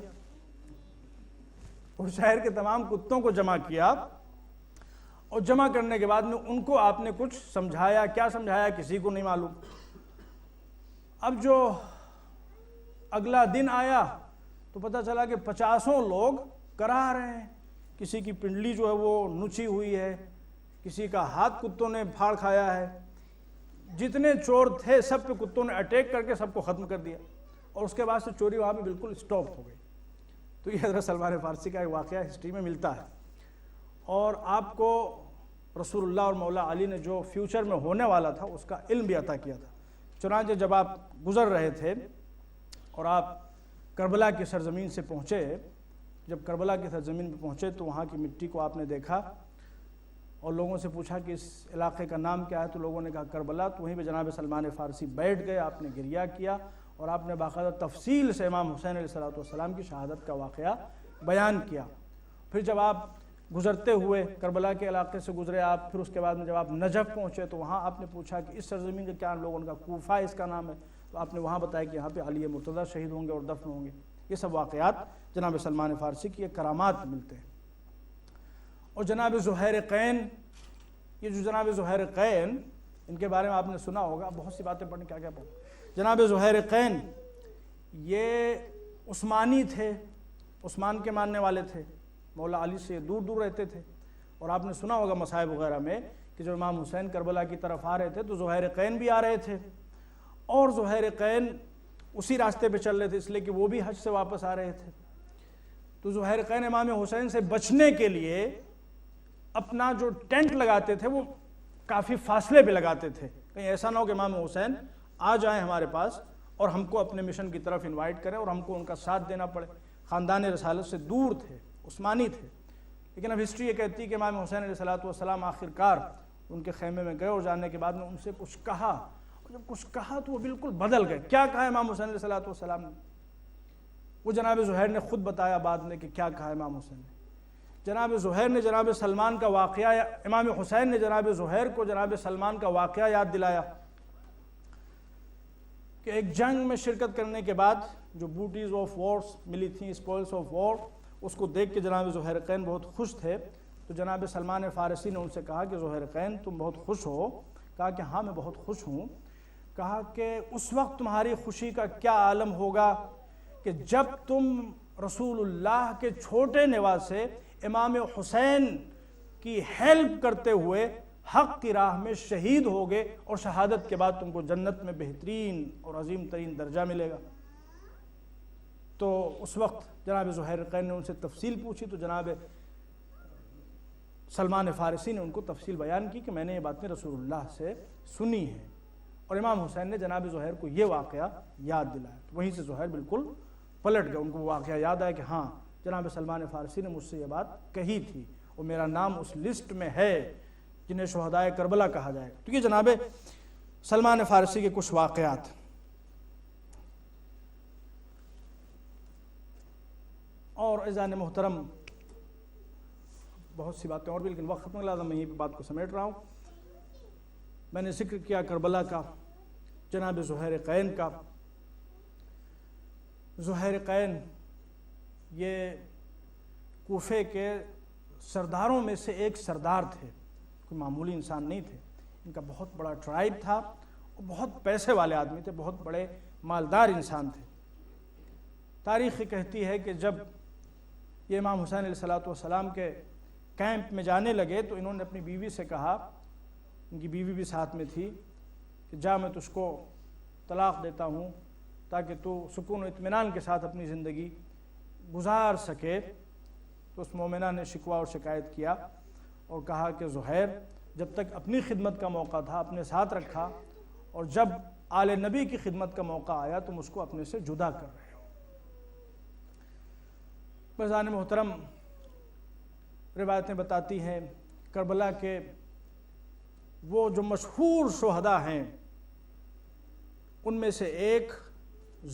اس شہر کے تمام کتوں کو جمع کیا، اور جمع کرنے کے بعد میں ان کو آپ نے کچھ سمجھایا۔ کیا سمجھایا کسی کو نہیں معلوم۔ اب جو اگلا دن آیا تو پتہ چلا کہ 50 لوگ کرا رہے ہیں، کسی کی پنڈلی جو ہے وہ نچی ہوئی ہے، کسی کا ہاتھ کتوں نے پھاڑ کھایا ہے۔ جتنے چور تھے سب پہ کتوں نے اٹیک کر کے سب کو ختم کر دیا، اور اس کے بعد سے چوری وہاں پہ بالکل سٹاپ ہو گئی۔ تو یہ حضرت سلمان فارسی کا ایک واقعہ ہسٹری میں ملتا ہے۔ اور آپ کو رسول اللہ اور مولا علی نے جو فیوچر میں ہونے والا تھا اس کا علم بھی عطا کیا تھا۔ چنانچہ جب آپ گزر رہے تھے اور آپ کربلا کی سرزمین سے پہنچے، جب کربلا کی سرزمین پہ پہنچے تو وہاں کی مٹی کو آپ نے دیکھا اور لوگوں سے پوچھا کہ اس علاقے کا نام کیا ہے، تو لوگوں نے کہا کربلا۔ تو وہیں پہ جناب سلمان فارسی بیٹھ گئے، آپ نے گریہ کیا اور آپ نے باقاعدہ تفصیل سے امام حسین علیہ السلام کی شہادت کا واقعہ بیان کیا۔ پھر جب آپ گزرتے ہوئے کربلا کے علاقے سے گزرے آپ، پھر اس کے بعد میں جب آپ نجف پہنچے تو وہاں آپ نے پوچھا کہ اس سرزمین کا کیا لوگوں کا کوفہ اس کا نام ہے، تو آپ نے وہاں بتایا کہ یہاں پہ علی مرتضیٰ شہید ہوں گے اور دفن ہوں گے۔ یہ سب واقعات جناب سلمان فارسی کی کرامات ملتے ہیں۔ اور جناب زہیر قین، یہ جو جناب زہیر قین ان کے بارے میں آپ نے سنا ہوگا، بہت سی باتیں پڑھیں، کیا پڑھیں. جناب زہیرقین یہ عثمانی تھے، عثمان کے ماننے والے تھے، مولا علی سے دور دور رہتے تھے. اور آپ نے سنا ہوگا مصائب وغیرہ میں کہ جب امام حسین کربلا کی طرف آ رہے تھے تو زہیرقین بھی آ رہے تھے، اور زہیرقین اسی راستے پہ چل رہے تھے اس لیے کہ وہ بھی حج سے واپس آ رہے تھے. تو زہیرقین امام حسین سے بچنے کے لیے اپنا جو ٹینٹ لگاتے تھے وہ کافی فاصلے پہ لگاتے تھے، کہیں ایسا نہ ہو کہ امام حسین آ جائیں ہمارے پاس اور ہم کو اپنے مشن کی طرف انوائٹ کریں اور ہم کو ان کا ساتھ دینا پڑے. خاندان رسالت سے دور تھے، عثمانی تھے. لیکن اب ہسٹری یہ کہتی ہے کہ امام حسین علیہ السلام آخر کار ان کے خیمے میں گئے اور جانے کے بعد میں ان سے کچھ کہا، اور جب کچھ کہا تو وہ بالکل بدل گئے. کیا کہا امام حسین علیہ السلام نے؟ وہ جناب زہیر نے خود بتایا بعد میں کہ کیا کہا امام حسین نے. جناب زہیر نے جناب سلمان کا واقعہ، امام حسین نے جناب زہیر کو جناب سلمان کا واقعہ یاد دلایا کہ ایک جنگ میں شرکت کرنے کے بعد جو بوٹیز آف وارز ملی تھیں، اسپوائلز آف وار، اس کو دیکھ کے جناب زہیرقین بہت خوش تھے. تو جناب سلمان فارسی نے ان سے کہا کہ زہیرقین تم بہت خوش ہو؟ کہا کہ ہاں میں بہت خوش ہوں. کہا کہ اس وقت تمہاری خوشی کا کیا عالم ہوگا کہ جب تم رسول اللہ کے چھوٹے نواسے امام حسین کی ہیلپ کرتے ہوئے حق کی راہ میں شہید ہوگے اور شہادت کے بعد تم کو جنت میں بہترین اور عظیم ترین درجہ ملے گا. تو اس وقت جناب زہیرقین نے ان سے تفصیل پوچھی تو جناب سلمان فارسی نے ان کو تفصیل بیان کی کہ میں نے یہ باتیں رسول اللہ سے سنی ہیں. اور امام حسین نے جناب زہیر کو یہ واقعہ یاد دلایا. تو وہیں سے زہیر بالکل پلٹ گئے، ان کو وہ واقعہ یاد آیا کہ ہاں جناب سلمان فارسی نے مجھ سے یہ بات کہی تھی اور میرا نام اس لسٹ میں ہے جنہیں شہدائے کربلا کہا جائے. تو یہ جناب سلمان فارسی کے کچھ واقعات. اور اذان محترم بہت سی باتیں اور بھی، لیکن وقت ختم لازم میں یہیں پہ بات کو سمیٹ رہا ہوں. میں نے ذکر کیا کربلا کا، جناب زہیرقین کا. زہیرقین یہ کوفے کے سرداروں میں سے ایک سردار تھے، کوئی معمولی انسان نہیں تھے. ان کا بہت بڑا ٹرائب تھا اور بہت پیسے والے آدمی تھے، بہت بڑے مالدار انسان تھے. تاریخ کہتی ہے کہ جب یہ امام حسین علیہ السلام کے کیمپ میں جانے لگے تو انہوں نے اپنی بیوی سے کہا، ان کی بیوی بھی ساتھ میں تھی، کہ جا میں تجھ کو طلاق دیتا ہوں تاکہ تو سکون و اطمینان کے ساتھ اپنی زندگی گزار سکے. تو اس مومنہ نے شکوہ اور شکایت کیا اور کہا کہ زہیر جب تک اپنی خدمت کا موقع تھا اپنے ساتھ رکھا، اور جب آل نبی کی خدمت کا موقع آیا تم اس کو اپنے سے جدا کر رہے ہو. بزان محترم روایتیں بتاتی ہیں کربلا کے وہ جو مشہور شہداء ہیں ان میں سے ایک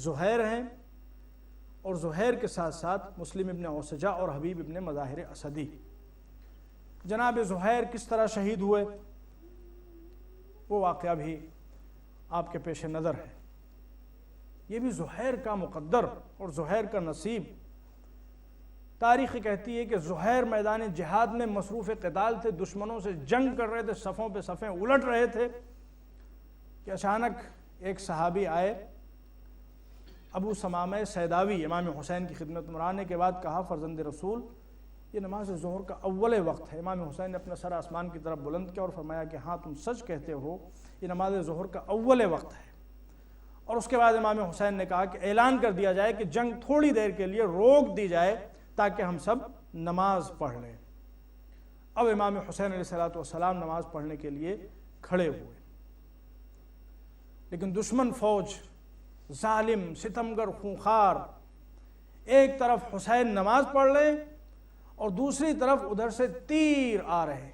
زہیر ہیں، اور زہیر کے ساتھ ساتھ مسلم ابن اوسجہ اور حبیب ابن مظاہر اسدی. جناب زہیر کس طرح شہید ہوئے وہ واقعہ بھی آپ کے پیش نظر ہے. یہ بھی زہیر کا مقدر اور زہیر کا نصیب. تاریخ کہتی ہے کہ زہیر میدان جہاد میں مصروف قتال تھے، دشمنوں سے جنگ کر رہے تھے، صفوں پہ صفیں الٹ رہے تھے کہ اچانک ایک صحابی آئے، ابو ثمامہ سیداوی، امام حسین کی خدمت میں آنے کے بعد کہا، فرزند رسول یہ نماز ظہر کا اول وقت ہے. امام حسین نے اپنا سر آسمان کی طرف بلند کیا اور فرمایا کہ ہاں تم سچ کہتے ہو، یہ نماز ظہر کا اول وقت ہے. اور اس کے بعد امام حسین نے کہا کہ اعلان کر دیا جائے کہ جنگ تھوڑی دیر کے لیے روک دی جائے تاکہ ہم سب نماز پڑھ لیں. اب امام حسین علیہ السلام نماز پڑھنے کے لیے کھڑے ہوئے، لیکن دشمن فوج ظالم ستمگر خونخوار ایک طرف حسین نماز پڑھ لیں اور دوسری طرف ادھر سے تیر آ رہے.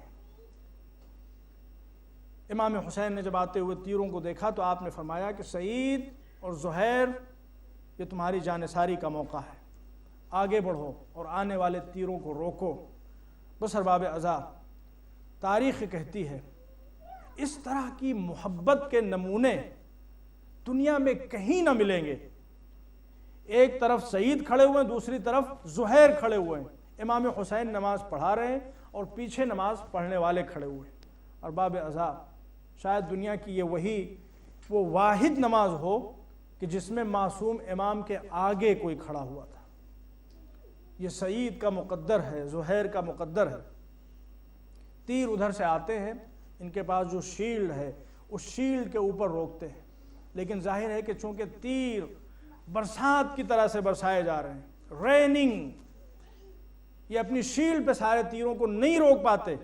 امام حسین نے جب آتے ہوئے تیروں کو دیکھا تو آپ نے فرمایا کہ سعید اور زہیر یہ تمہاری جانثاری کا موقع ہے، آگے بڑھو اور آنے والے تیروں کو روکو. بس ارباب عزا تاریخ کہتی ہے اس طرح کی محبت کے نمونے دنیا میں کہیں نہ ملیں گے. ایک طرف سعید کھڑے ہوئے ہیں، دوسری طرف زہیر کھڑے ہوئے ہیں. امام حسین نماز پڑھا رہے ہیں اور پیچھے نماز پڑھنے والے کھڑے ہوئے ہیں. ارباب عزا شاید دنیا کی یہ وہ واحد نماز ہو کہ جس میں معصوم امام کے آگے کوئی کھڑا ہوا تھا. یہ سعید کا مقدر ہے، زہیر کا مقدر ہے. تیر ادھر سے آتے ہیں، ان کے پاس جو شیلڈ ہے اس شیلڈ کے اوپر روکتے ہیں، لیکن ظاہر ہے کہ چونکہ تیر برسات کی طرح سے برسائے جا رہے ہیں، ریننگ، یہ اپنی شیلڈ پہ سارے تیروں کو نہیں روک پاتے.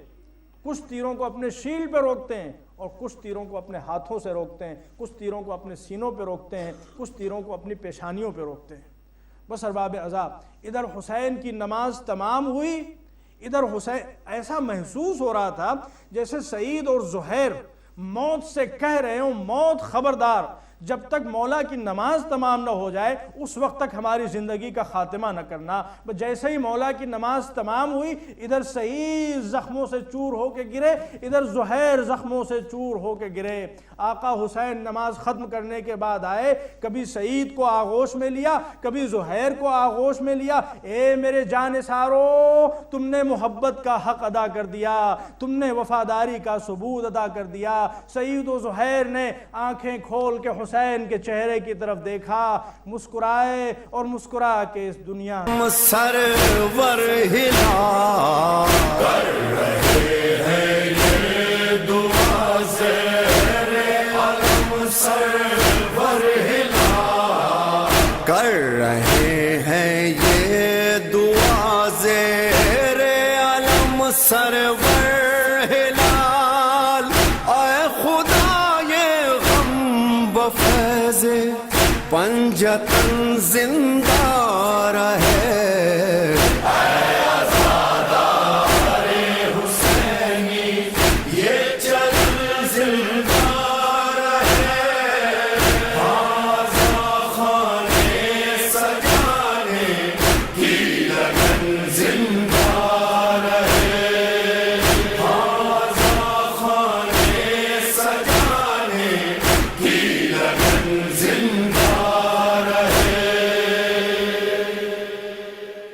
کچھ تیروں کو اپنے شیلڈ پہ روکتے ہیں اور کچھ تیروں کو اپنے ہاتھوں سے روکتے ہیں، کچھ تیروں کو اپنے سینوں پہ روکتے ہیں، کچھ تیروں کو اپنی پیشانیوں پہ روکتے ہیں. بس ارباب عذاب، ادھر حسین کی نماز تمام ہوئی، ادھر حسین ایسا محسوس ہو رہا تھا جیسے سعید اور زہیر موت سے کہہ رہے ہوں، موت خبردار، جب تک مولا کی نماز تمام نہ ہو جائے اس وقت تک ہماری زندگی کا خاتمہ نہ کرنا. جیسے ہی مولا کی نماز تمام ہوئی، ادھر سعید زخموں سے چور ہو کے گرے، ادھر زہیر زخموں سے چور ہو کے گرے. آقا حسین نماز ختم کرنے کے بعد آئے، کبھی سعید کو آغوش میں لیا، کبھی زہیر کو آغوش میں لیا. اے میرے جانثارو، تم نے محبت کا حق ادا کر دیا، تم نے وفاداری کا ثبوت ادا کر دیا. سعید و زہیر نے آنکھیں کھول کے حسین کے چہرے کی طرف دیکھا، مسکرائے اور مسکرا کے اس دنیا سرور ہلا کر رہے ہیں یہ دعا زیر علم، سرور ہلا کر رہے ہیں یہ دعا زیر علم، سرور ہلال. اے خدا یہ غم بفیض پنجتن زندہ رہے.